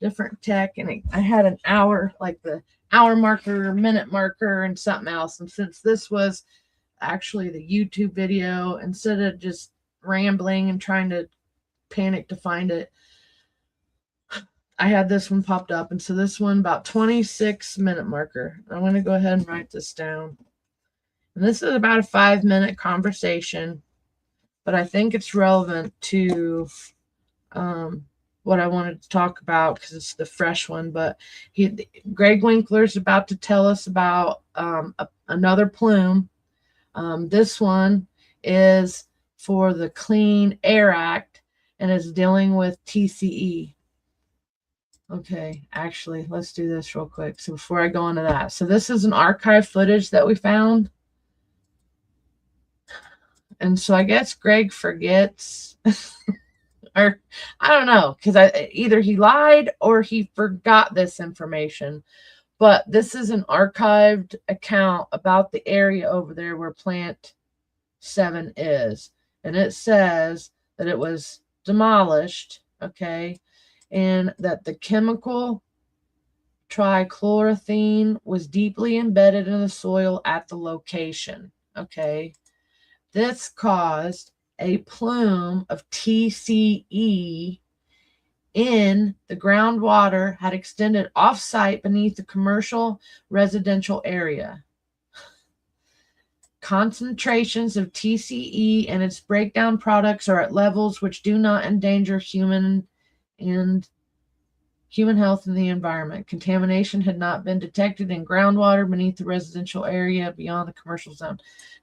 different tech, and I had an hour, like the hour marker, minute marker, and something else. And since this was actually the YouTube video, instead of just rambling and trying to panic to find it, I had this one popped up. And so this one, about 26 minute marker. I'm going to go ahead and write this down. And this is about a 5-minute conversation but I think it's relevant to what I wanted to talk about because it's the fresh one. But Greg Winkler's about to tell us about another plume. This one is for the Clean Air Act and is dealing with TCE. Okay, actually, let's do this real quick. So before I go into that, so this is an archive footage that we found. And so I guess Greg forgets, or I don't know, because either he lied or he forgot this information. But this is an archived account about the area over there where Plant 7 is. And it says that it was demolished, okay, and that the chemical trichloroethene was deeply embedded in the soil at the location, okay. This caused a plume of TCE in the groundwater had extended off-site beneath the commercial residential area. Concentrations of TCE and its breakdown products are at levels which do not endanger human health and the environment. Contamination had not been detected in groundwater beneath the residential area beyond the commercial zone.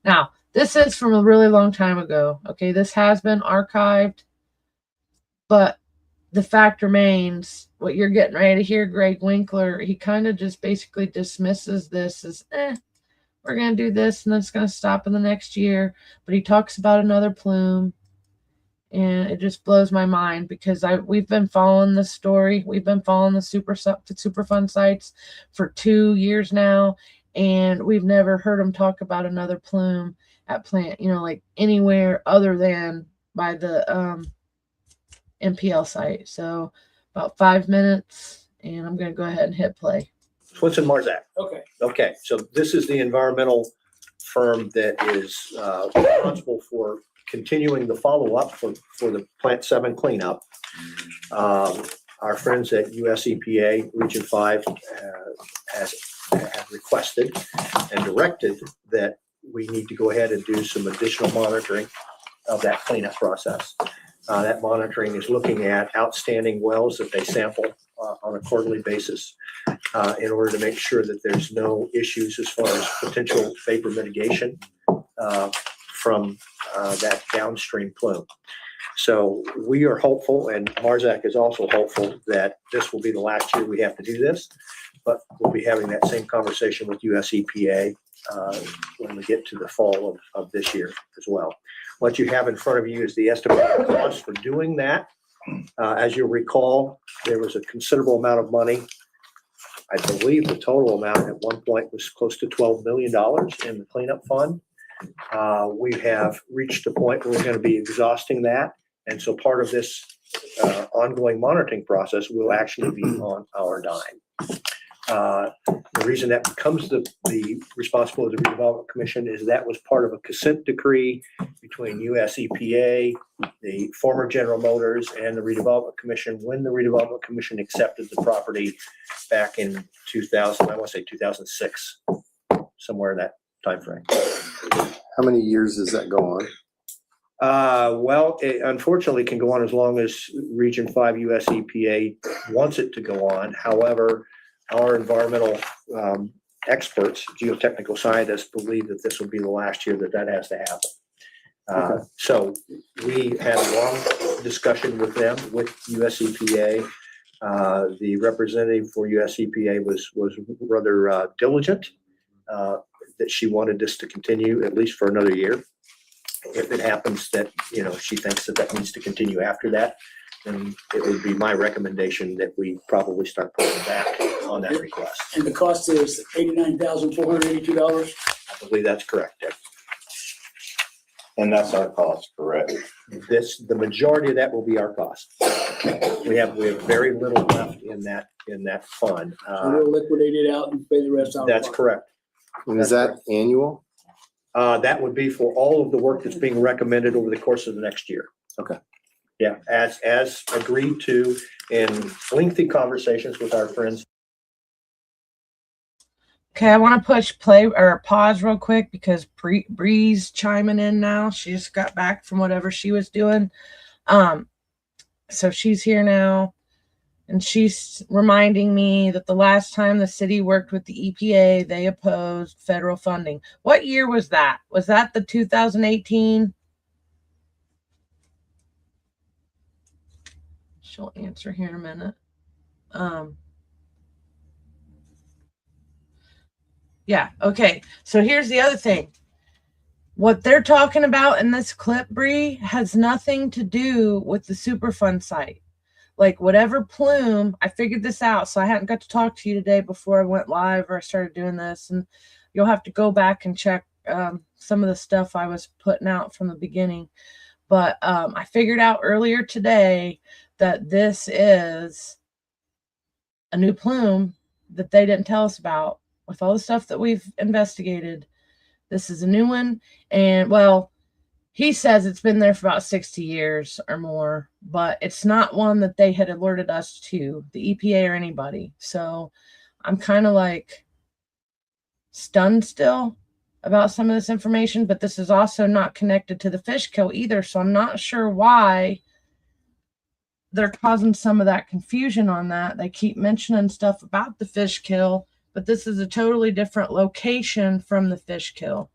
Now, this is from a really long time ago. Okay, this has been archived, but the fact remains, what you're getting ready to hear, Greg Winkler, he kind of just basically dismisses this as, we're going to do this and then it's going to stop in the next year. But he talks about another plume, and it just blows my mind because we've been following this story. We've been following the Superfund sites for 2 years now, and we've never heard him talk about another plume at Plant, like anywhere other than by the MPL site. So about 5 minutes, and I'm going to go ahead and hit play. Swinson Marzak. Okay. Okay, so this is the environmental firm that is responsible for continuing the follow-up for the Plant 7 cleanup. Our friends at US EPA Region 5 have requested and directed that we need to go ahead and do some additional monitoring of that cleanup process. That monitoring is looking at outstanding wells that they sample on a quarterly basis in order to make sure that there's no issues as far as potential vapor mitigation from that downstream plume. So we are hopeful, and Marzak is also hopeful, that this will be the last year we have to do this, but we'll be having that same conversation with US EPA when we get to the fall of this year as well. What you have in front of you is the estimated cost for doing that. As you'll recall, there was a considerable amount of money. I believe the total amount at one point was close to $12 million in the cleanup fund. We have reached a point where we're going to be exhausting that. And so part of this ongoing monitoring process will actually be on our dime. The reason that becomes the responsibility of the Redevelopment Commission is that was part of a consent decree between US EPA, the former General Motors, and the Redevelopment Commission when the Redevelopment Commission accepted the property back in 2000, I want to say 2006, somewhere in that time frame. How many years does that go on? Well, it unfortunately can go on as long as Region 5 US EPA wants it to go on. However, our environmental experts, geotechnical scientists, believe that this will be the last year that has to happen. So we had a long discussion with them, with US EPA. The representative for US EPA was rather diligent that she wanted this to continue at least for another year. If it happens that, she thinks that needs to continue after that, then it would be my recommendation that we probably start pulling back on that request. And the cost is $89,482? I believe that's correct, Dick. And that's our cost, correct? The majority of that will be our cost. We have very little left in that fund. So we'll liquidate it out and pay the rest out. That's correct. And is that annual? That would be for all of the work that's being recommended over the course of the next year. Okay. Yeah, as agreed to in lengthy conversations with our friends. Okay, I want to push play or pause real quick because Bree's chiming in now. She just got back from whatever she was doing. So she's here now, and she's reminding me that the last time the city worked with the EPA, they opposed federal funding. What year was that? Was that the 2018? She'll answer here in a minute. Yeah, okay. So here's the other thing. What they're talking about in this clip, Bree, has nothing to do with the Superfund site. Like whatever plume, I figured this out, so I hadn't got to talk to you today before I went live or I started doing this, and you'll have to go back and check some of the stuff I was putting out from the beginning. But I figured out earlier today that this is a new plume that they didn't tell us about. With all the stuff that we've investigated, this is a new one. And well, he says it's been there for about 60 years or more, but it's not one that they had alerted us to, the EPA or anybody. So I'm kind of like stunned still about some of this information, but this is also not connected to the fish kill either. So I'm not sure why they're causing some of that confusion on that. They keep mentioning stuff about the fish kill, but this is a totally different location from the fish kill.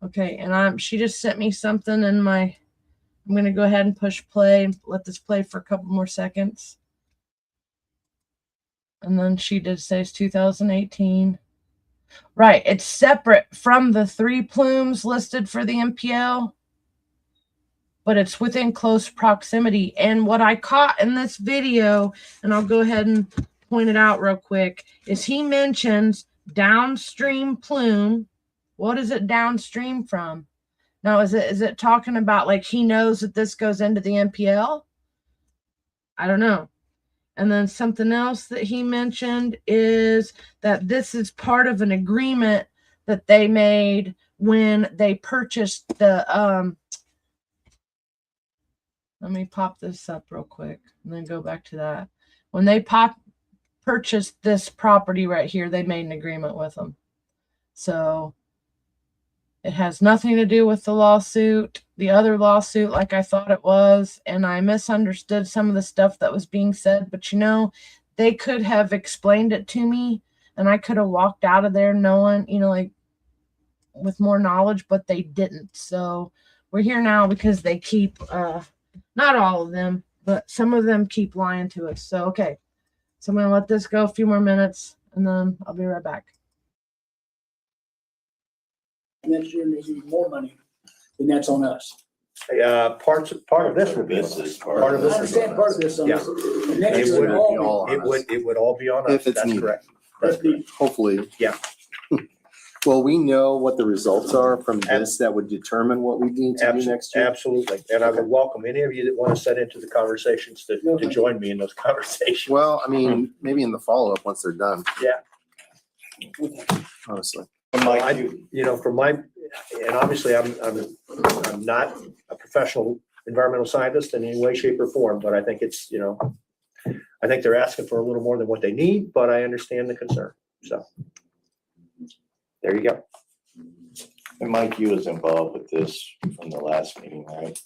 Okay, and she just sent me something in my, I'm going to go ahead and push play, let this play for a couple more seconds. And then she did say it's 2018. Right, it's separate from the 3 plumes listed for the MPL, but it's within close proximity. And what I caught in this video, and I'll go ahead and point it out real quick, is he mentions downstream plume. What is it downstream from? Now, is it talking about like he knows that this goes into the MPL? I don't know. And then something else that he mentioned is that this is part of an agreement that they made when they purchased the let me pop this up real quick and then go back to that. When they purchased this property right here, they made an agreement with them. So it has nothing to do with the lawsuit, the other lawsuit, like I thought it was. And I misunderstood some of the stuff that was being said. But, you know, they could have explained it to me and I could have walked out of there knowing, you know, like with more knowledge, but they didn't. So we're here now because they keep, not all of them, but some of them keep lying to us. So, okay. So I'm going to let this go a few more minutes and then I'll be right back. Next year, they need more money, then that's on us. Part of this will be on us. Part of I this. understand part of this on Yeah. us. The next It year, would all be all we- on us. It would all be on us. If it's That's needed. correct. That's the- Hopefully. Yeah. Well, we know what the results are from this that would determine what we need to do next year. Absolutely. And I would welcome any of you that want to set into the conversations to join me in those conversations. Well, I mean, maybe in the follow-up, once they're done. Yeah. Honestly. You know, from my, and obviously I'm not a professional environmental scientist in any way, shape or form, but I think it's, you know, I think they're asking for a little more than what they need, but I understand the concern. So there you go. And Mike, you was involved with this from the last meeting, right?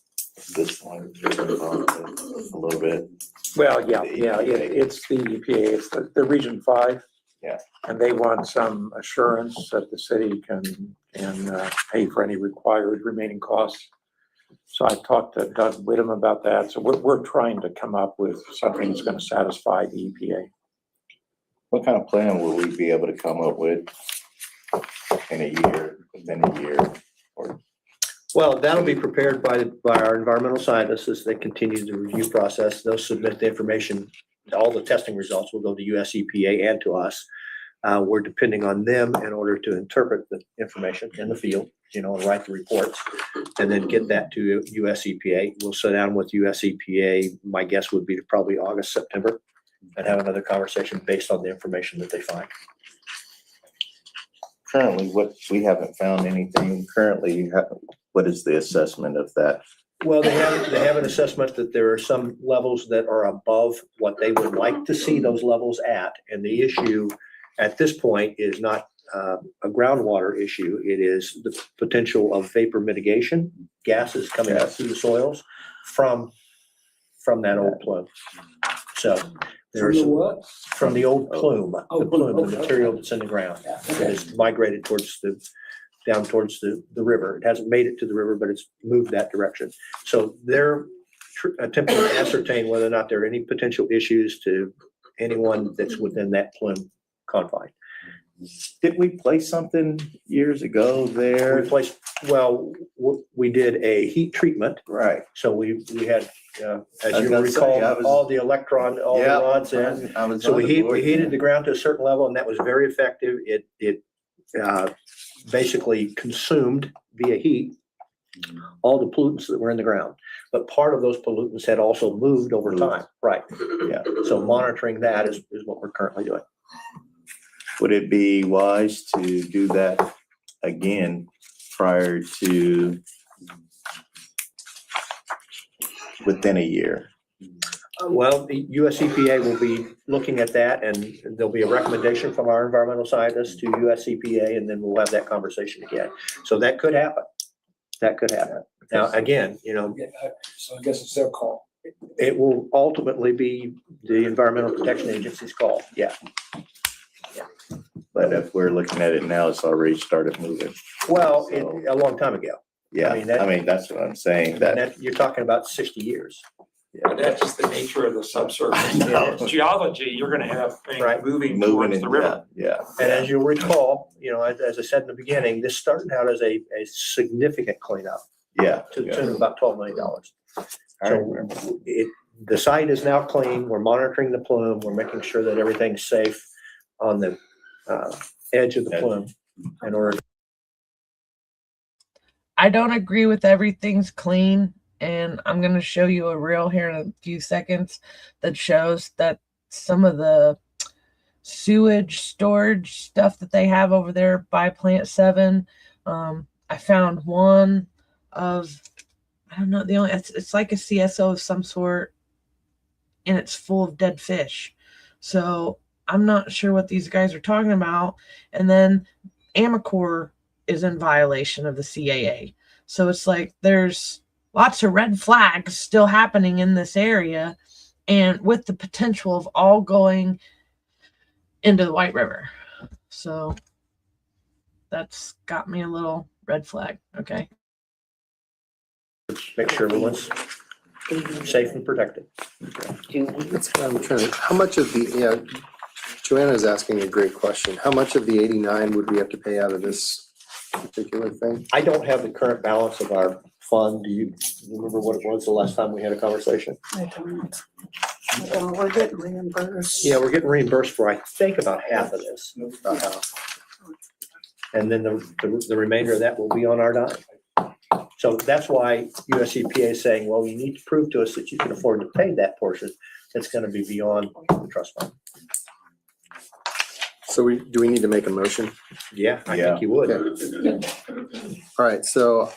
This one, you were involved with a little bit. Well, yeah, it's the EPA, it's the Region 5. Yeah. And they want some assurance that the city can pay for any required remaining costs. So I talked to Doug Whittam about that. So we're trying to come up with something that's going to satisfy the EPA. What kind of plan will we be able to come up with in a year, within a year? Or Well, that'll be prepared by our environmental scientists as they continue the review process. They'll submit the information. All the testing results will go to US EPA and to us. We're depending on them in order to interpret the information in the field, you know, and write the reports and then get that to US EPA. We'll sit down with US EPA. My guess would be to probably August, September, and have another conversation based on the information that they find. currently, we haven't found anything currently. What is the assessment of that? Well, they have an assessment that there are some levels that are above what they would like to see those levels at. And the issue at this point is not a groundwater issue. It is the potential of vapor mitigation, gases coming up through the soils from that old plume. So From there's the what? from the old plume, Oh, the plume, okay. the material that's in the ground. Yeah, It okay. has migrated down towards the river. It hasn't made it to the river, but it's moved that direction. So they're attempting to ascertain whether or not there are any potential issues to anyone that's within that plume confine. Did we place something years ago there? We did a heat treatment. Right. So we had, as was you gonna say, I recall, was- all the rods in. I was So on the we board. heated the ground to a certain level, and that was very effective. It basically consumed via heat all the pollutants that were in the ground. But part of those pollutants had also moved over time. Right. Yeah. So monitoring that is what we're currently doing. Would it be wise to do that again prior to within a year? Well, the US EPA will be looking at that, and there'll be a recommendation from our environmental scientists to US EPA, and then we'll have that conversation again. So that could happen. That could happen. Now, again, So I guess it's their call. it will ultimately be the Environmental Protection Agency's call. Yeah. But if we're looking at it now, it's already started moving. Well, So- a long time ago. Yeah, I mean, that's what I'm saying, And that, you're talking about 60 years. But that's just the nature of the subsurface. No. Geology, you're gonna have things Right. moving moving towards in, the river. yeah. And as you'll recall, as I said in the beginning, this started out as a significant cleanup Yeah. to the tune of about $12 million. I So remember. the site is now clean. We're monitoring the plume. We're making sure that everything's safe on the edge of the plume in order. I don't agree with everything's clean, and I'm going to show you a reel here in a few seconds that shows that some of the sewage storage stuff that they have over there by Plant 7, I found one of, I don't know, it's like a CSO of some sort, and it's full of dead fish. So I'm not sure what these guys are talking about. And then Amacor is in violation of the CAA. So it's like there's lots of red flags still happening in this area, and with the potential of all going into the White River. So that's got me a little red flag. Okay. Make sure everyone's safe and protected. That's what I'm trying to, how much of Joanna's asking a great question. How much of the 89 would we have to pay out of this particular thing? I don't have the current balance of our fund. Do you remember what it was the last time we had a conversation? I don't. We're getting reimbursed. Yeah, we're getting reimbursed for, I think, about half of this. And then the remainder of that will be on our dime. So that's why US EPA is saying, well, you need to prove to us that you can afford to pay that portion that's going to be beyond the trust fund. So do we need to make a motion? Yeah, I Yeah. think you would. All right, so,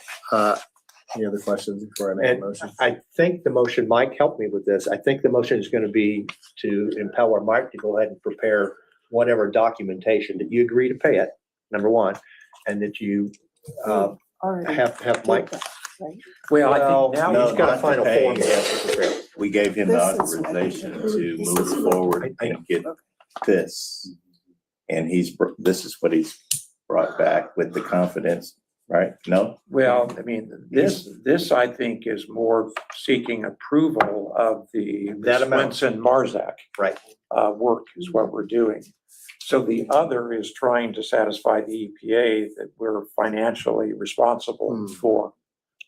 any other questions before I make a And motion? I think the motion, Mike helped me with this. I think the motion is going to be to empower Mike to go ahead and prepare whatever documentation that you agree to pay it, number one, and that you Already have Mike. did that, right? Well, I Well, think now no, he's got a not final to pay. form he has to prepare. We gave him the This is- authorization to this move is- forward and get this. And this is what he's brought back with the confidence, right? No? well, I mean, this I think is more seeking approval of the That amount. Swinson Marzak. Right. Work is what we're doing. So the other is trying to satisfy the EPA that we're financially responsible for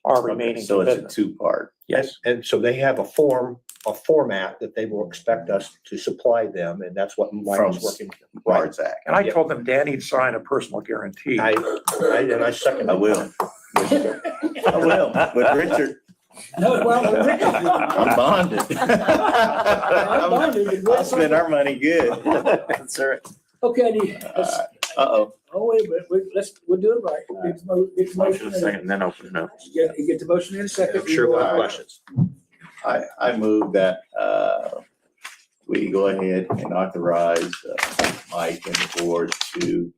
our remaining So it's a commitment. two-part. Yes. And so they have a format that they will expect us to supply them, and that's what Mike From is working. Right. Marzak. And I Yeah. told them Danny'd sign a personal guarantee. I second. I that. will. I will, with Richard. No, well, Rick- I'm bonded. bonded. I'll spend our money good. That's right. Okay, let's, Uh-oh. oh, wait a minute, we'll do it right. Get the motion in. Second, then open it up. You get the motion in a second. I'm sure we'll have questions. I move that we go ahead and authorize Mike and the board to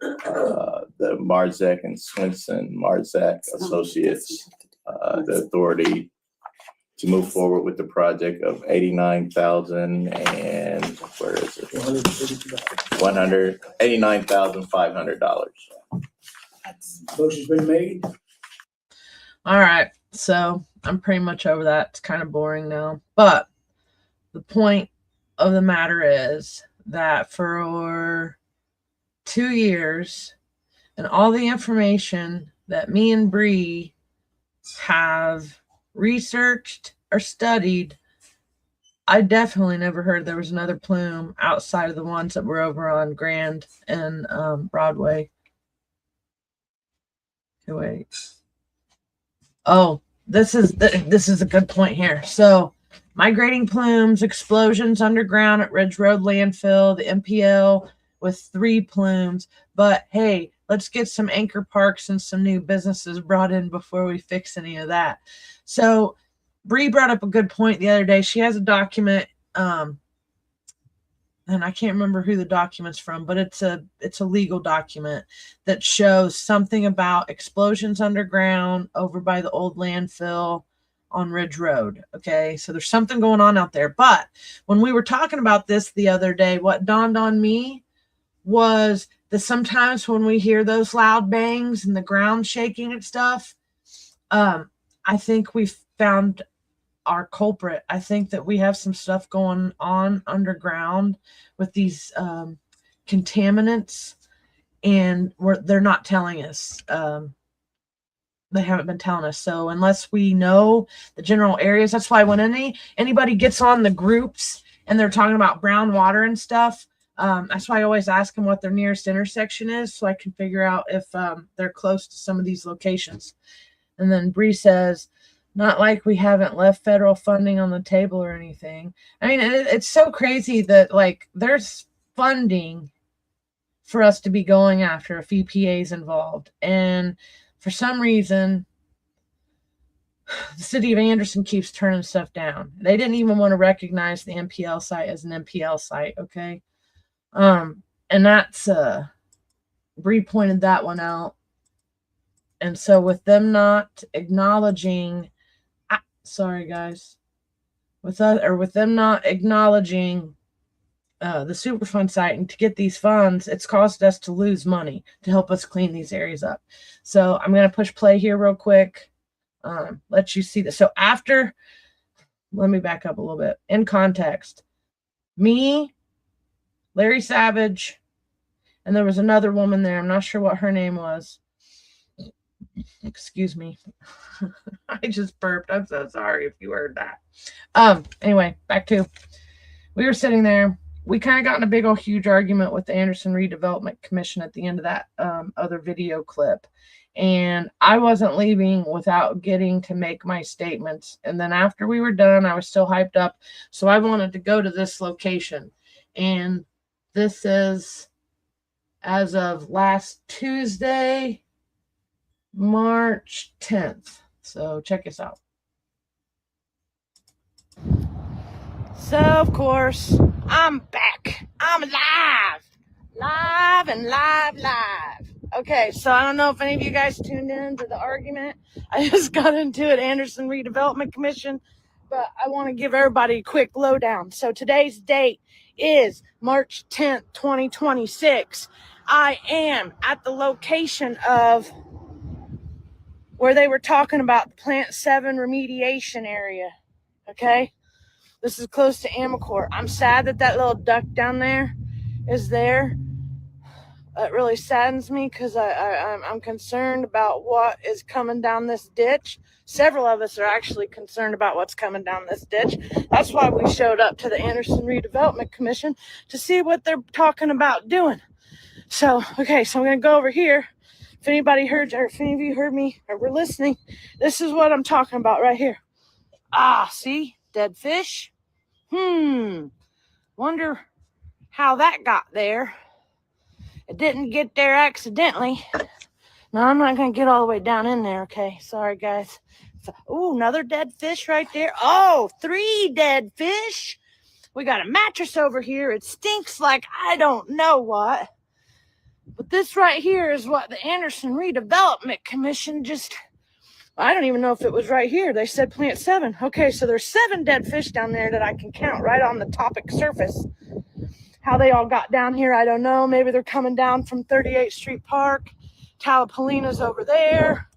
the Marzak and Swinson Marzak Associates, the authority to move forward with the project of $89,000 and where is it? $189,500. Motion's been made. All right. So I'm pretty much over that. It's kind of boring now. But the point of the matter is that for 2 years and all the information that me and Bree have researched or studied, I definitely never heard there was another plume outside of the ones that were over on Grand and Broadway. Okay, wait. Oh, this is a good point here. So, migrating plumes, explosions underground at Ridge Road landfill, the MPL with 3 plumes. But hey, let's get some anchor parks and some new businesses brought in before we fix any of that. So, Bree brought up a good point the other day. She has a document, and I can't remember who the document's from, but it's a legal document that shows something about explosions underground over by the old landfill on Ridge Road. Okay, so there's something going on out there. But when we were talking about this the other day, what dawned on me was that sometimes when we hear those loud bangs and the ground shaking and stuff, I think we've found our culprit. I think that we have some stuff going on underground with these contaminants, and they're not telling us. They haven't been telling us. So unless we know the general areas, that's why when anybody gets on the groups and they're talking about brown water and stuff, that's why I always ask them what their nearest intersection is, so I can figure out if they're close to some of these locations. And then Bree says, not like we haven't left federal funding on the table or anything. I mean, it's so crazy that, like, there's funding for us to be going after if EPA is involved. And for some reason, the city of Anderson keeps turning stuff down. They didn't even want to recognize the MPL site as an MPL site, okay? And that's, Bree pointed that one out. And so with them not acknowledging, sorry guys, with them not acknowledging the Superfund site and to get these funds, it's caused us to lose money to help us clean these areas up. So I'm going to push play here real quick. Let you see this. So after, let me back up a little bit. In context, me, Larry Savage, and there was another woman there. I'm not sure what her name was. Excuse me. I just burped. I'm so sorry if you heard that. Anyway, back to, we were sitting there. We kind of got in a big old huge argument with the Anderson Redevelopment Commission at the end of that other video clip. And I wasn't leaving without getting to make my statements. And then after we were done, I was still hyped up. So I wanted to go to this location. And this is as of last Tuesday, March 10th. So check this out. So, of course, I'm back. I'm alive. Live and live. Okay, so I don't know if any of you guys tuned in to the argument. I just got into it, Anderson Redevelopment Commission, but I want to give everybody a quick lowdown. So today's date is March 10th, 2026. I am at the location of where they were talking about the Plant 7 remediation area, okay? This is close to Amocore. I'm sad that that little duck down there is there. It really saddens me because I'm concerned about what is coming down this ditch. Several of us are actually concerned about what's coming down this ditch. That's why we showed up to the Anderson Redevelopment Commission to see what they're talking about doing. So, okay, so I'm going to go over here. If anybody heard, or if any of you heard me or were listening, this is what I'm talking about right here. Ah, see? Dead fish. Wonder how that got there. It didn't get there accidentally. No, I'm not going to get all the way down in there, okay? Sorry, guys. Oh, another dead fish right there. Oh, 3 dead fish. We got a mattress over here. It stinks like I don't know what. But this right here is what the Anderson Redevelopment Commission just, I don't even know if it was right here. They said plant 7. Okay, so there's 7 dead fish down there that I can count right on the topic surface. How they all got down here, I don't know. Maybe they're coming down from 38th Street Park. Talapolina's over there.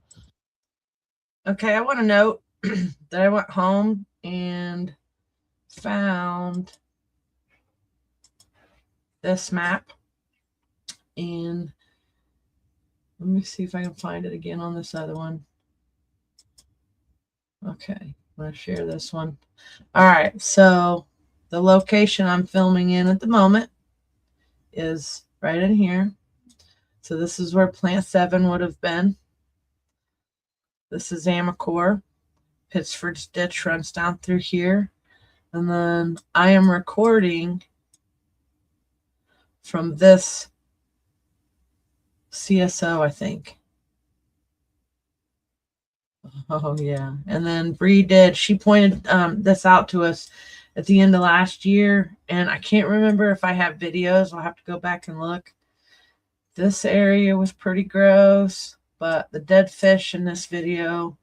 Okay, I want to note that I went home and found this map. And let me see if I can find it again on this other one. Okay, I'm going to share this one. All right, so the location I'm filming in at the moment is right in here. So this is where plant 7 would have been. This is Amicore. Pittsford's ditch runs down through here. And then I am recording from this CSO, I think. Oh, yeah. And then Bree did. She pointed this out to us at the end of last year. And I can't remember if I have videos. I'll have to go back and look. This area was pretty gross. But the dead fish in this video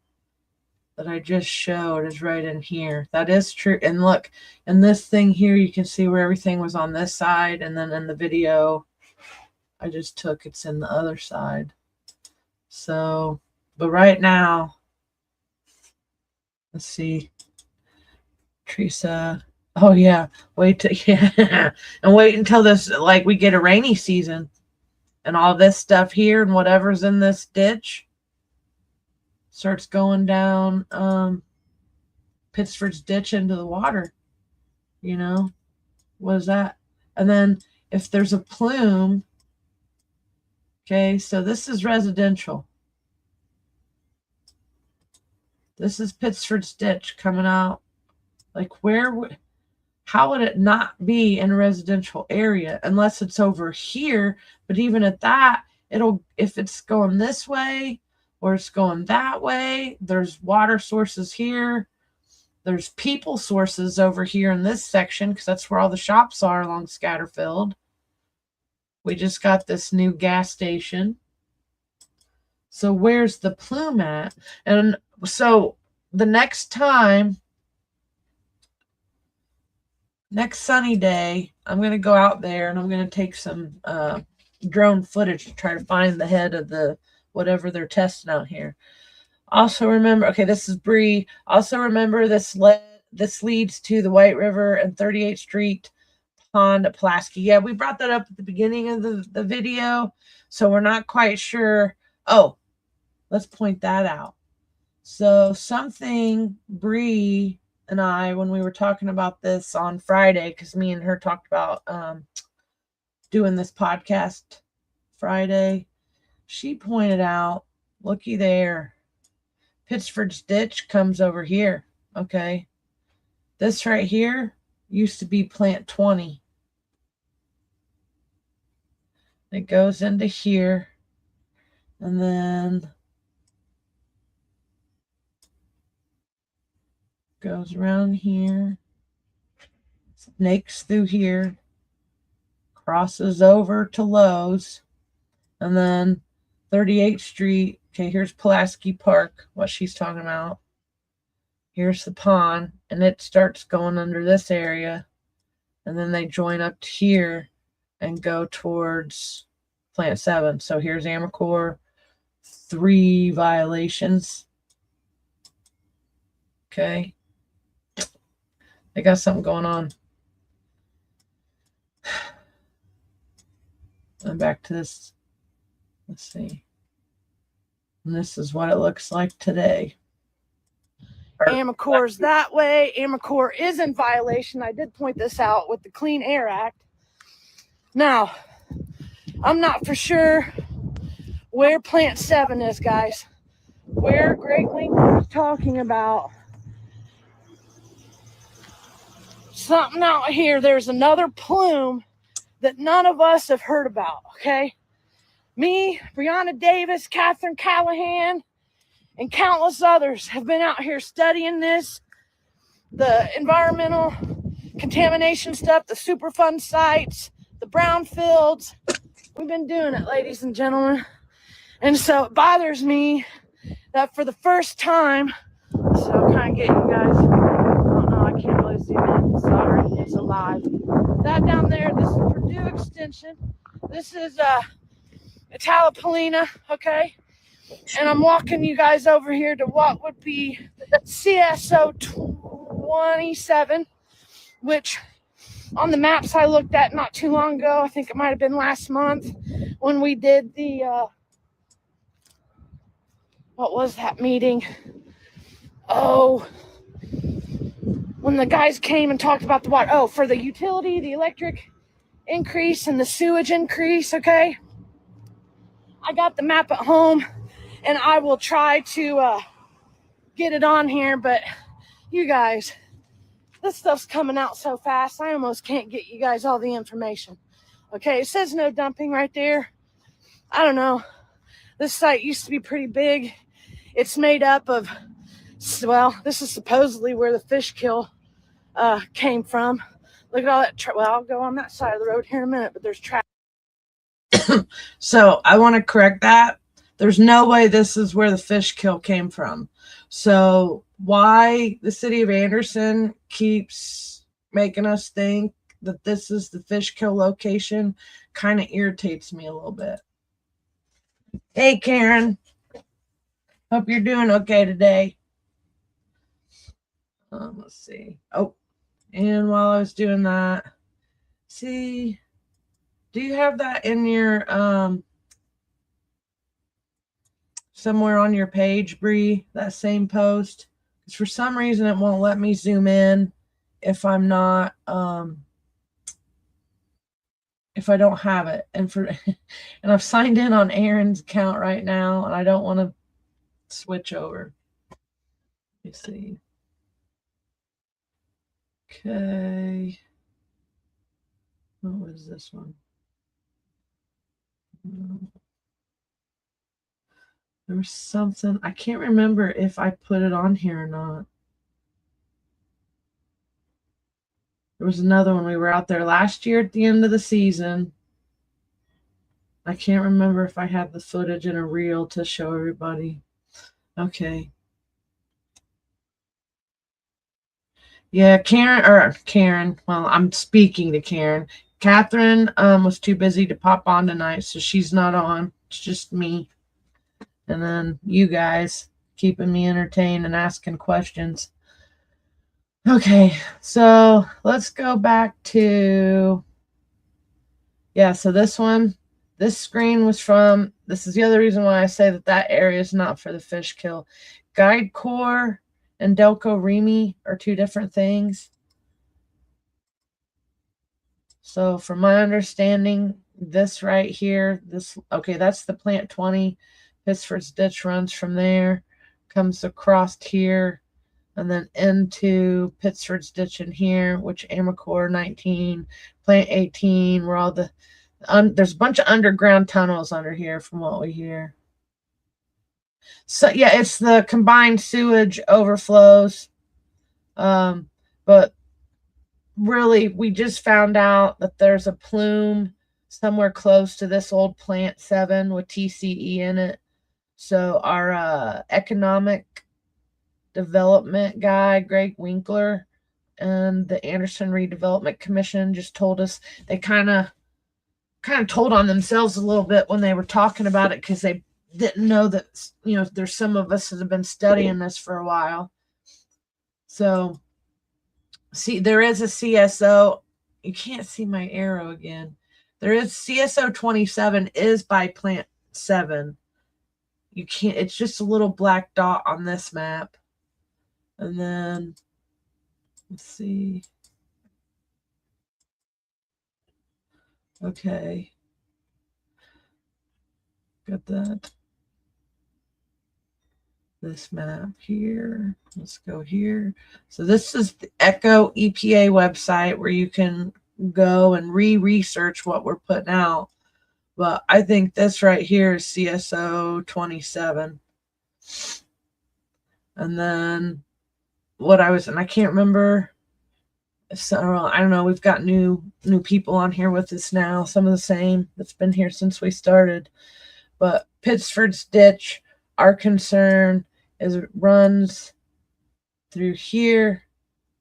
that I just showed is right in here. That is true. And look, in this thing here, you can see where everything was on this side. And then in the video I just took, it's in the other side. So, but right now, let's see. Teresa. Oh yeah. Wait till, yeah. And wait until this, like, we get a rainy season. And all this stuff here and whatever's in this ditch starts going down Pittsford's ditch into the water. You know, what is that? And then if there's a plume, okay, so this is residential. This is Pittsford's ditch coming out. Like, how would it not be in a residential area unless it's over here? But even at that, if it's going this way or it's going that way, there's water sources here. There's people sources over here in this section because that's where all the shops are along Scatterfield. We just got this new gas station. So where's the plume at? And so the next time, next sunny day, I'm going to go out there and I'm going to take some drone footage to try to find the head of the whatever they're testing out here. Also remember, okay, this is Bree. Also remember this leads to the White River and 38th Street Pond at Pulaski. Yeah, we brought that up at the beginning of the video, so we're not quite sure. Oh, let's point that out. So something Bree and I, when we were talking about this on Friday, because me and her talked about doing this podcast Friday, she pointed out, looky there, Pittsford's ditch comes over here. Okay, this right here used to be plant 20. It goes into here, and then goes around here, snakes through here, crosses over to Lowe's, and then 38th Street. Okay, here's Pulaski Park, what she's talking about. Here's the pond, and it starts going under this area, and then they join up to here and go towards plant 7. So here's Amicore, 3 violations. Okay. They got something going on. And back to this. Let's see. And this is what it looks like today. Amicore's that way. Amicore is in violation. I did point this out with the Clean Air Act. Now, I'm not for sure where plant 7 is, guys. Where Greg Lincoln was talking about something out here. There's another plume that none of us have heard about, okay? Me, Brianna Davis, Catherine Callahan, and countless others have been out here studying this, the environmental contamination stuff, the Superfund sites, the brownfields, We've been doing it, ladies and gentlemen. And so it bothers me that for the first time, so I'll kind of get you guys, oh no, I can't really zoom in, sorry, it's alive. That down there, this is Purdue Extension. This is Italopolina, okay? And I'm walking you guys over here to what would be CSO 27, which on the maps I looked at not too long ago, I think it might have been last month when we did the, what was that meeting? Oh, when the guys came and talked about the water. Oh, for the utility, the electric increase and the sewage increase, okay? I got the map at home and I will try to get it on here, but you guys, this stuff's coming out so fast, I almost can't get you guys all the information. Okay, it says no dumping right there. I don't know. This site used to be pretty big. It's made up of, well, this is supposedly where the fish kill came from. Look at all that. Well, I'll go on that side of the road here in a minute, but there's traffic. So I want to correct that. There's no way this is where the fish kill came from. So why the city of Anderson keeps making us think that this is the fish kill location kind of irritates me a little bit. Hey, Karen. Hope you're doing okay today. Let's see. Oh, and while I was doing that, see, do you have that in your somewhere on your page, Bree, that same post? Because for some reason it won't let me zoom in if I'm not if I don't have it. And and I've signed in on Aaron's account right now and I don't want to switch over. Let me see. Okay. What was this one? There was something. I can't remember if I put it on here or not. There was another one. We were out there last year at the end of the season. I can't remember if I had the footage in a reel to show everybody. Okay. Yeah, Karen. Well, I'm speaking to Karen. Catherine was too busy to pop on tonight, so she's not on. It's just me. And then you guys keeping me entertained and asking questions. Okay, so let's go back to, yeah, so this screen was from, this is the other reason why I say that area is not for the fish kill. Guide Core and Delco Remy are two different things. So from my understanding, this right here, okay, that's the plant 20. Pittsford's ditch runs from there, comes across here, and then into Pittsford's ditch in here, which Amacor 19, plant 18, where all there's a bunch of underground tunnels under here from what we hear. So yeah, it's the combined sewage overflows. But really, we just found out that there's a plume somewhere close to this old plant 7 with TCE in it. So our economic development guy, Greg Winkler, and the Anderson Redevelopment Commission just told us they kind of told on themselves a little bit when they were talking about it, because they didn't know that, you know, there's some of us that have been studying this for a while. So see, there is a CSO. You can't see my arrow again. There is CSO 27 is by plant 7. You can't, it's just a little black dot on this map. And then let's see. Okay. Got that. This map here. Let's go here. So this is the ECHO EPA website where you can go and research what we're putting out. But I think this right here is CSO 27. And then and I can't remember. So, I don't know. We've got new new people on here with us now, some of the same that's been here since we started. But Pittsford's ditch, our concern is it runs through here.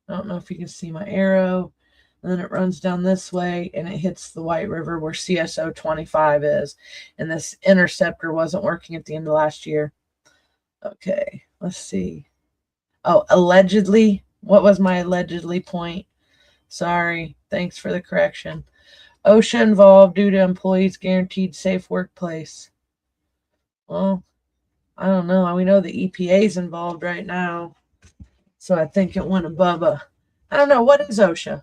I don't know if you can see my arrow. And then it runs down this way and it hits the White River where CSO 25 is. And this interceptor wasn't working at the end of last year. Okay, let's see. Oh, allegedly. What was my allegedly point? Sorry. Thanks for the correction. OSHA involved due to employees guaranteed safe workplace. Well, I don't know. We know the EPA's involved right now. So I think it went above I don't know. What is OSHA?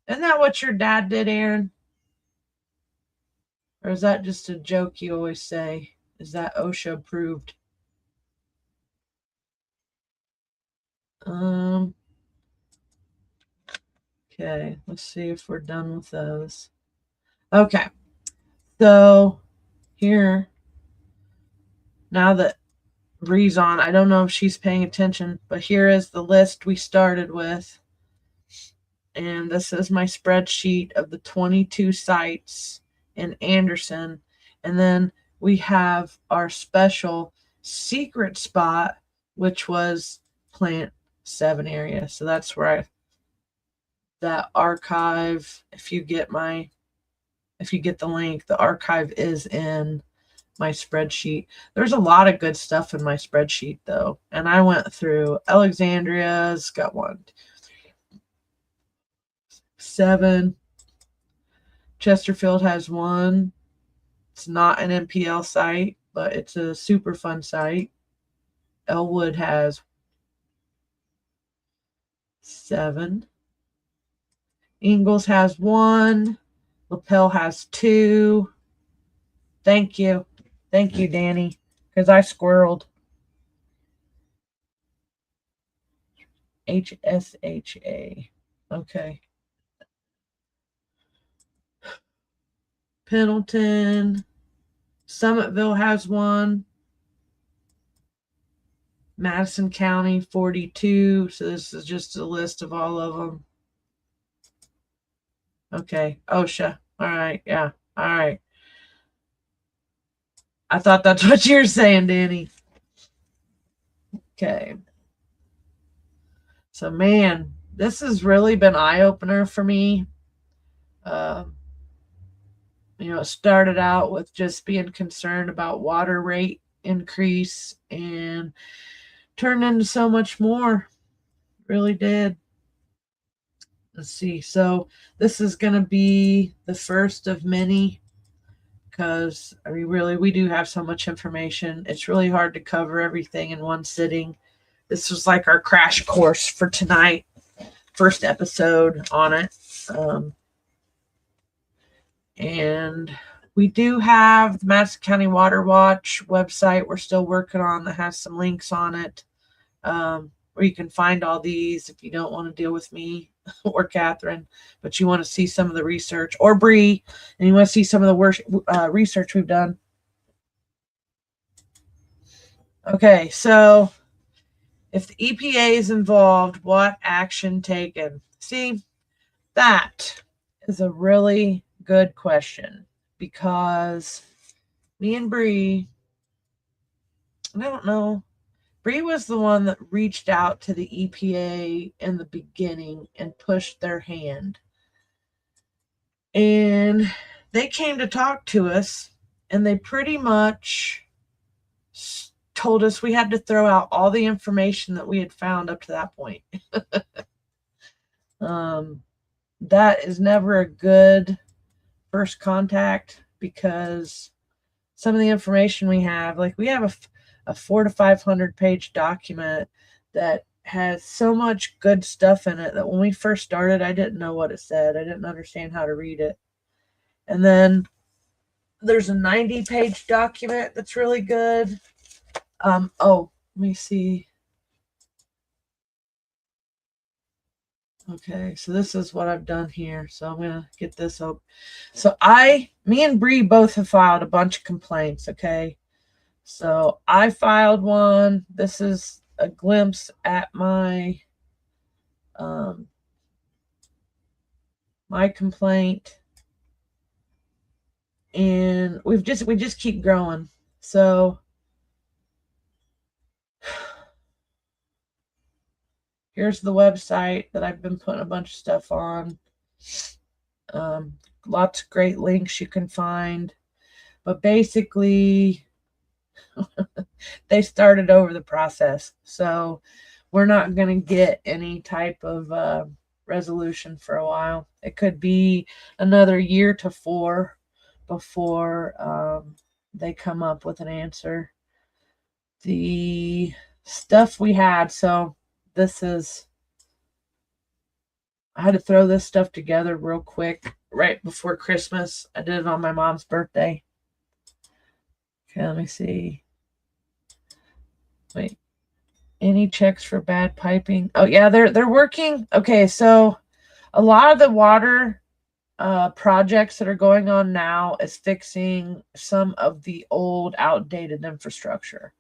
Isn't that what your dad did, Aaron? Or is that just a joke you always say? Is that OSHA approved? Okay, let's see if we're done with those. Okay, so here, now that Bree's on, I don't know if she's paying attention, but here is the list we started with. And this is my spreadsheet of the 22 sites in Anderson. And then we have our special secret spot, which was Plant 7 area. So that's where that archive, if you get the link, the archive is in my spreadsheet. There's a lot of good stuff in my spreadsheet though. And I went through Alexandria's got 1, 2, 3, 7. Chesterfield has 1. It's not an MPL site, but it's a Superfund site. Elwood has 7. Ingalls has 1. Lapel has 2. Thank you. Thank you, Danny, because I squirreled. HSHA. Okay. Pendleton. Summitville has 1. Madison County, 42. So this is just a list of all of them. Okay. OSHA. All right. Yeah. All right. I thought that's what you were saying, Danny. Okay. So, man, this has really been eye-opener for me. It started out with just being concerned about water rate increase and turned into so much more. Really did. Let's see. So this is going to be the first of many because we do have so much information. It's really hard to cover everything in one sitting. This was like our crash course for tonight. First episode on it. And we do have the Madison County Water Watch website we're still working on that has some links on it where you can find all these if you don't want to deal with me or Catherine, but you want to see some of the research, or Bree, and you want to see some of the research we've done. Okay, so if the EPA is involved, what action taken? See, that is a really good question because me and Bree, I don't know, Bree was the one that reached out to the EPA in the beginning and pushed their hand. And they came to talk to us and they pretty much told us we had to throw out all the information that we had found up to that point. That is never a good first contact because some of the information we have, like we have a 400 to 500 page document that has so much good stuff in it that when we first started, I didn't know what it said. I didn't understand how to read it. And then there's a 90 page document that's really good. Let me see. Okay, so this is what I've done here. So I'm gonna get this up. So me and Bree both have filed a bunch of complaints. Okay, so I filed one. This is a glimpse at my my complaint, and we just keep growing. So here's the website that I've been putting a bunch of stuff on. Lots of great links you can find, but basically they started over the process, so we're not going to get any type of resolution for a while. It could be another year to 4 before they come up with an answer. The stuff we had, so this is, I had to throw this stuff together real quick right before Christmas. I did it on my mom's birthday. Okay, let me see. Wait. Any checks for bad piping? Oh yeah, they're working. Okay, so a lot of the water projects that are going on now is fixing some of the old outdated infrastructure.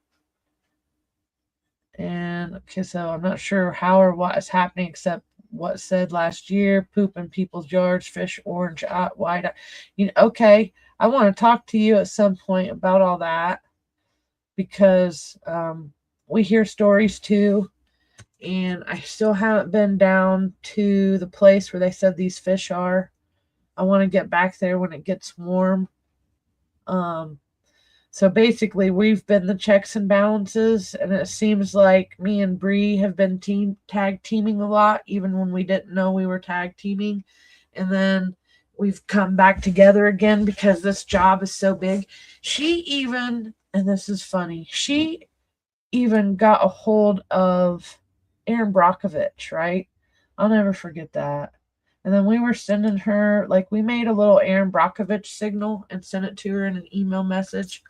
And okay, so I'm not sure how or what is happening except what said last year: poop in people's yards, fish orange white. Okay, I want to talk to you at some point about all that, because we hear stories too, and I still haven't been down to the place where they said these fish are. I want to get back there when it gets warm. So basically, we've been the checks and balances, and it seems like me and Bree have been tag teaming a lot, even when we didn't know we were tag teaming. And then we've come back together again because this job is so big. She even, and this is funny, she even got a hold of Aaron Brockovich, right? I'll never forget that. And then we were sending her, like, we made a little Aaron Brockovich signal and sent it to her in an email message.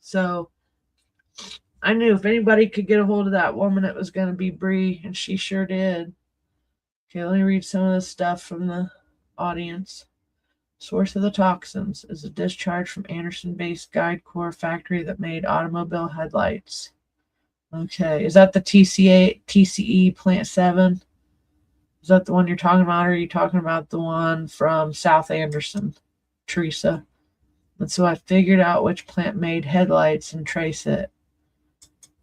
So I knew if anybody could get a hold of that woman, it was going to be Bree, and she sure did. Okay, let me read some of the stuff from the audience. Source of the toxins is a discharge from Anderson-based Guide Core factory that made automobile headlights. Okay, is that the TCE Plant 7? Is that the one you're talking about, or are you talking about the one from South Anderson, Teresa? And so I figured out which plant made headlights and trace it.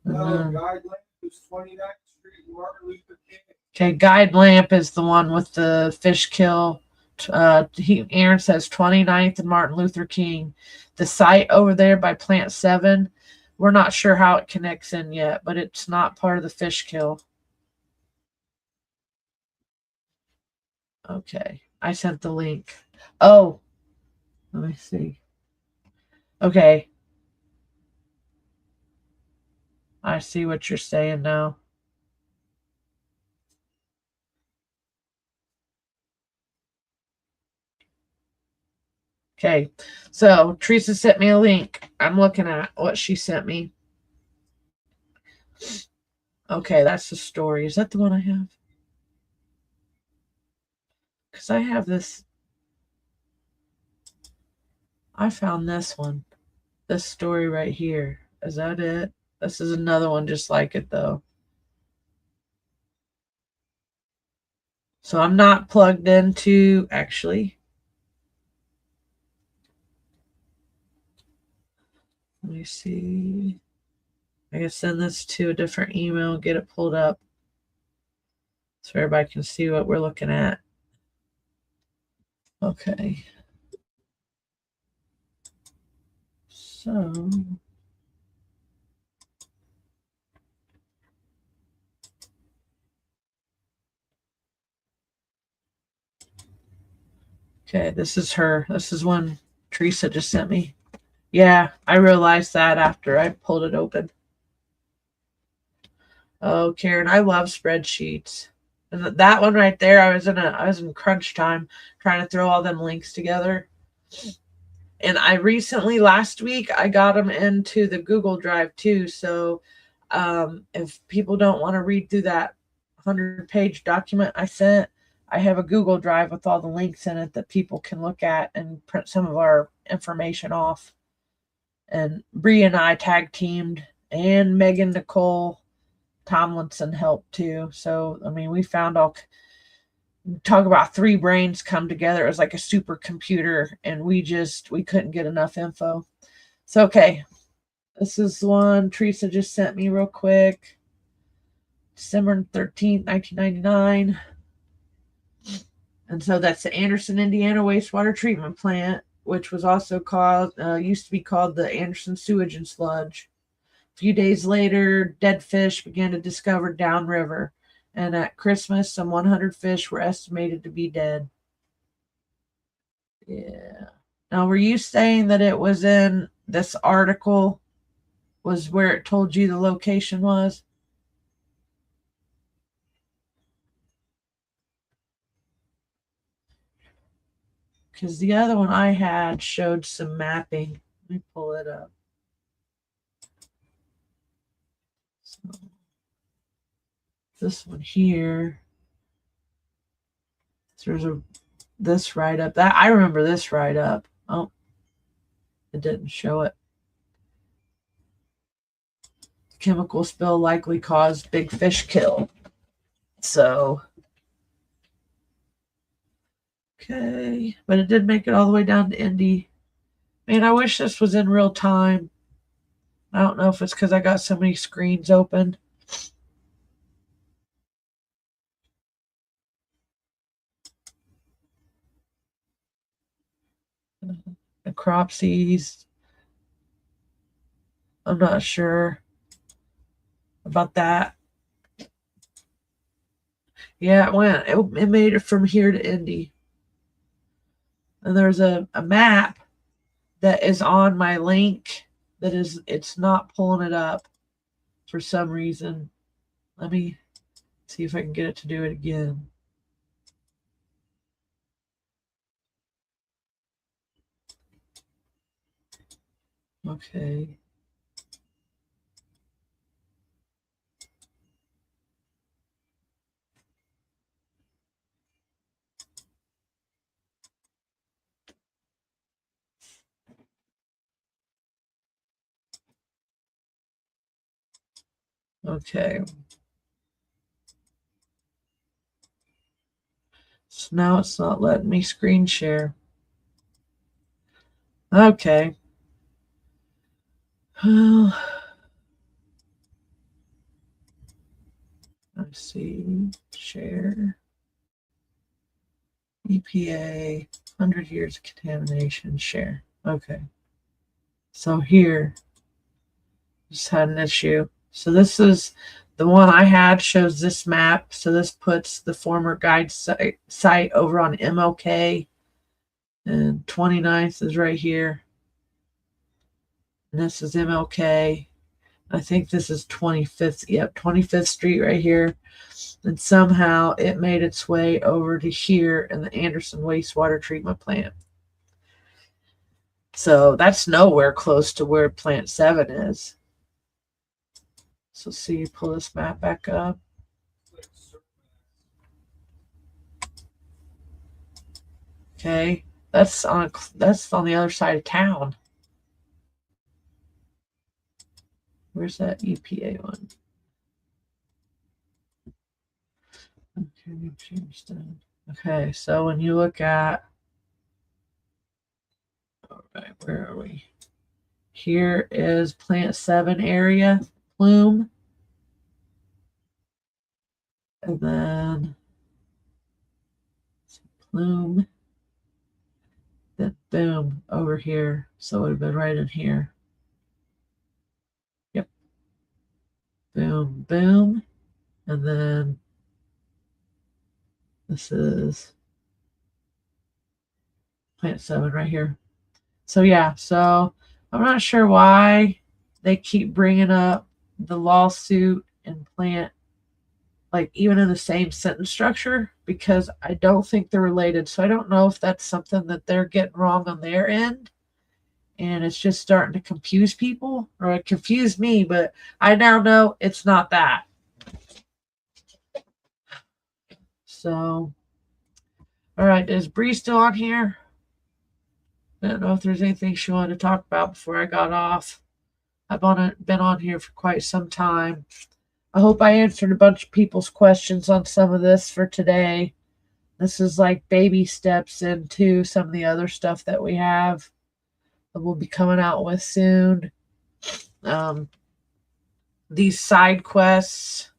Guide lamp is 29th Street, Martin Luther King. Okay, Guide Lamp is the one with the fish kill. Aaron says 29th and Martin Luther King. The site over there by Plant 7, we're not sure how it connects in yet, but it's not part of the fish kill. Okay, I sent the link. Oh, let me see. Okay. I see what you're saying now. Okay, so Teresa sent me a link. I'm looking at what she sent me. Okay, that's the story. Is that the one I have? Because I have this. I found this one. This story right here. Is that it? This is another one just like it, though. So I'm not plugged into, actually. Let me see. I can send this to a different email, get it pulled up so everybody can see what we're looking at. Okay. So okay, this is her. This is one Teresa just sent me. Yeah, I realized that after I pulled it open. Oh, Karen, I love spreadsheets. And that one right there, I was in crunch time trying to throw all them links together. And I recently, last week, I got them into the Google Drive too. So if people don't want to read through that 100-page document I sent, I have a Google Drive with all the links in it that people can look at and print some of our information off. And Bree and I tag teamed, and Megan Nicole Tomlinson helped too. So, I mean, we found talk about three brains come together. It was like a supercomputer, and we couldn't get enough info. So, okay. This is one Teresa just sent me real quick. December 13th, 1999. And so that's the Anderson, Indiana wastewater treatment plant, which was also called, used to be called the Anderson Sewage and Sludge. A few days later, dead fish began to discover downriver. And at Christmas, some 100 fish were estimated to be dead. Yeah. Now, were you saying that it was in this article was where it told you the location was? Because the other one I had showed some mapping. Let me pull it up. So, this one here. There's this write up. That I remember this write up. Oh, it didn't show it. Chemical spill likely caused big fish kill. So, okay, but it did make it all the way down to Indy. Man, I wish this was in real time. I don't know if it's because I got so many screens open. The cropsies. I'm not sure about that. Yeah, it went. It made it from here to Indy. And there's a map that is on my link that it's not pulling it up for some reason. Let me see if I can get it to do it again. Okay. Okay. So now it's not letting me screen share. Okay. Well, let's see. Share. EPA, 100 years of contamination, share. Okay. So here, just had an issue. So this is the one I had shows this map. So this puts the former guide site over on MLK. And 29th is right here. And this is MLK. I think this is 25th. Yep, 25th Street right here. And somehow it made its way over to here in the Anderson wastewater treatment plant. So that's nowhere close to where plant 7 is. So see, pull this map back up. Okay, that's on the other side of town. Where's that EPA one? Okay, so when you look at, all right, where are we? Here is plant 7 area, Plume. And then Plume. Then boom, over here. So it would have been right in here. Yep. Boom, boom. And then this is plant 7 right here. So yeah, so I'm not sure why they keep bringing up the lawsuit and plant, like even in the same sentence structure, because I don't think they're related. So I don't know if that's something that they're getting wrong on their end and it's just starting to confuse people, or it confused me, but I now know it's not that. So, all right, is Bree still on here? I don't know if there's anything she wanted to talk about before I got off. I've been on here for quite some time. I hope I answered a bunch of people's questions on some of this for today. This is like baby steps into some of the other stuff that we have that we'll be coming out with soon. These side quests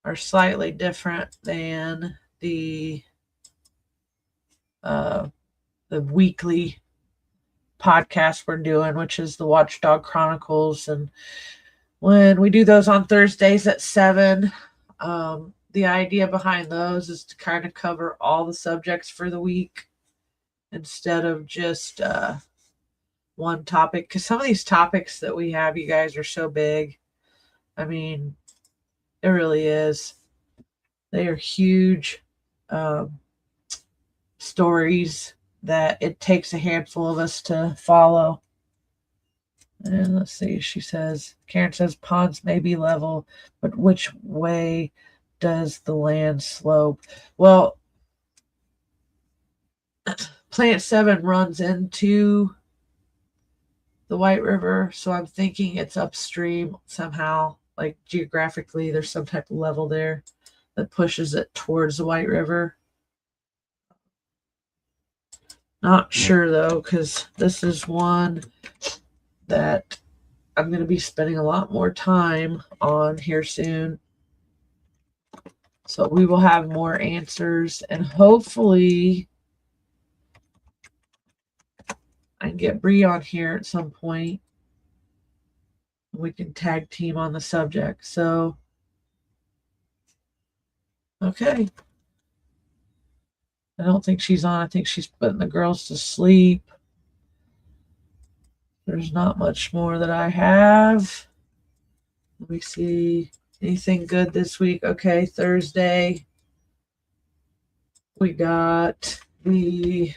are slightly different than the weekly podcast we're doing, which is the Watchdog Chronicles. And when we do those on Thursdays at 7, the idea behind those is to kind of cover all the subjects for the week instead of just one topic. Because some of these topics that we have, you guys, are so big. I mean, it really is. They are huge stories that it takes a handful of us to follow. And let's see, she says, Karen says ponds may be level, but which way does the land slope? Well, Plant 7 runs into the White River, so I'm thinking it's upstream somehow, like geographically there's some type of level there that pushes it towards the White River. Not sure though, because this is one that I'm going to be spending a lot more time on here soon. So we will have more answers, and hopefully I can get Bree on here at some point. We can tag team on the subject. So, okay. I don't think she's on. I think she's putting the girls to sleep. There's not much more that I have. Let me see. Anything good this week? Okay, Thursday. We got the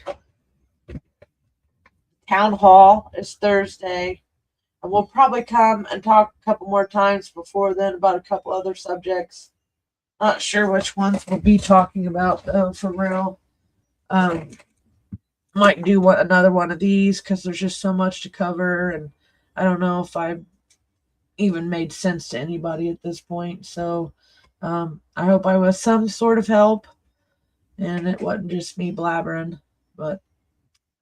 town hall is Thursday. And we'll probably come and talk a couple more times before then about a couple other subjects. Not sure which ones we'll be talking about though, for real. Might do another one of these because there's just so much to cover, and I don't know if I even made sense to anybody at this point. So I hope I was some sort of help and it wasn't just me blabbering, but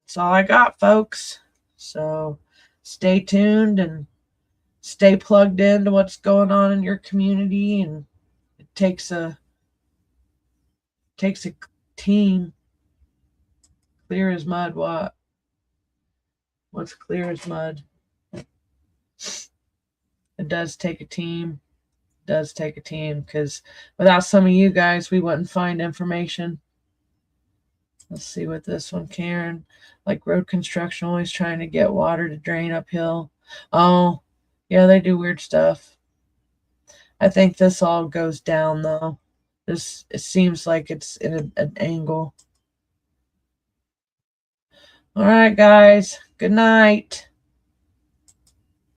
that's all I got, folks. So stay tuned and stay plugged into what's going on in your community. And it takes a team. Clear as mud. What's clear as mud? It does take a team. It does take a team, because without some of you guys, we wouldn't find information. Let's see what this one, Karen. Like road construction, always trying to get water to drain uphill. Oh, yeah, they do weird stuff. I think this all goes down though. It seems like it's in an angle. All right, guys. Good night.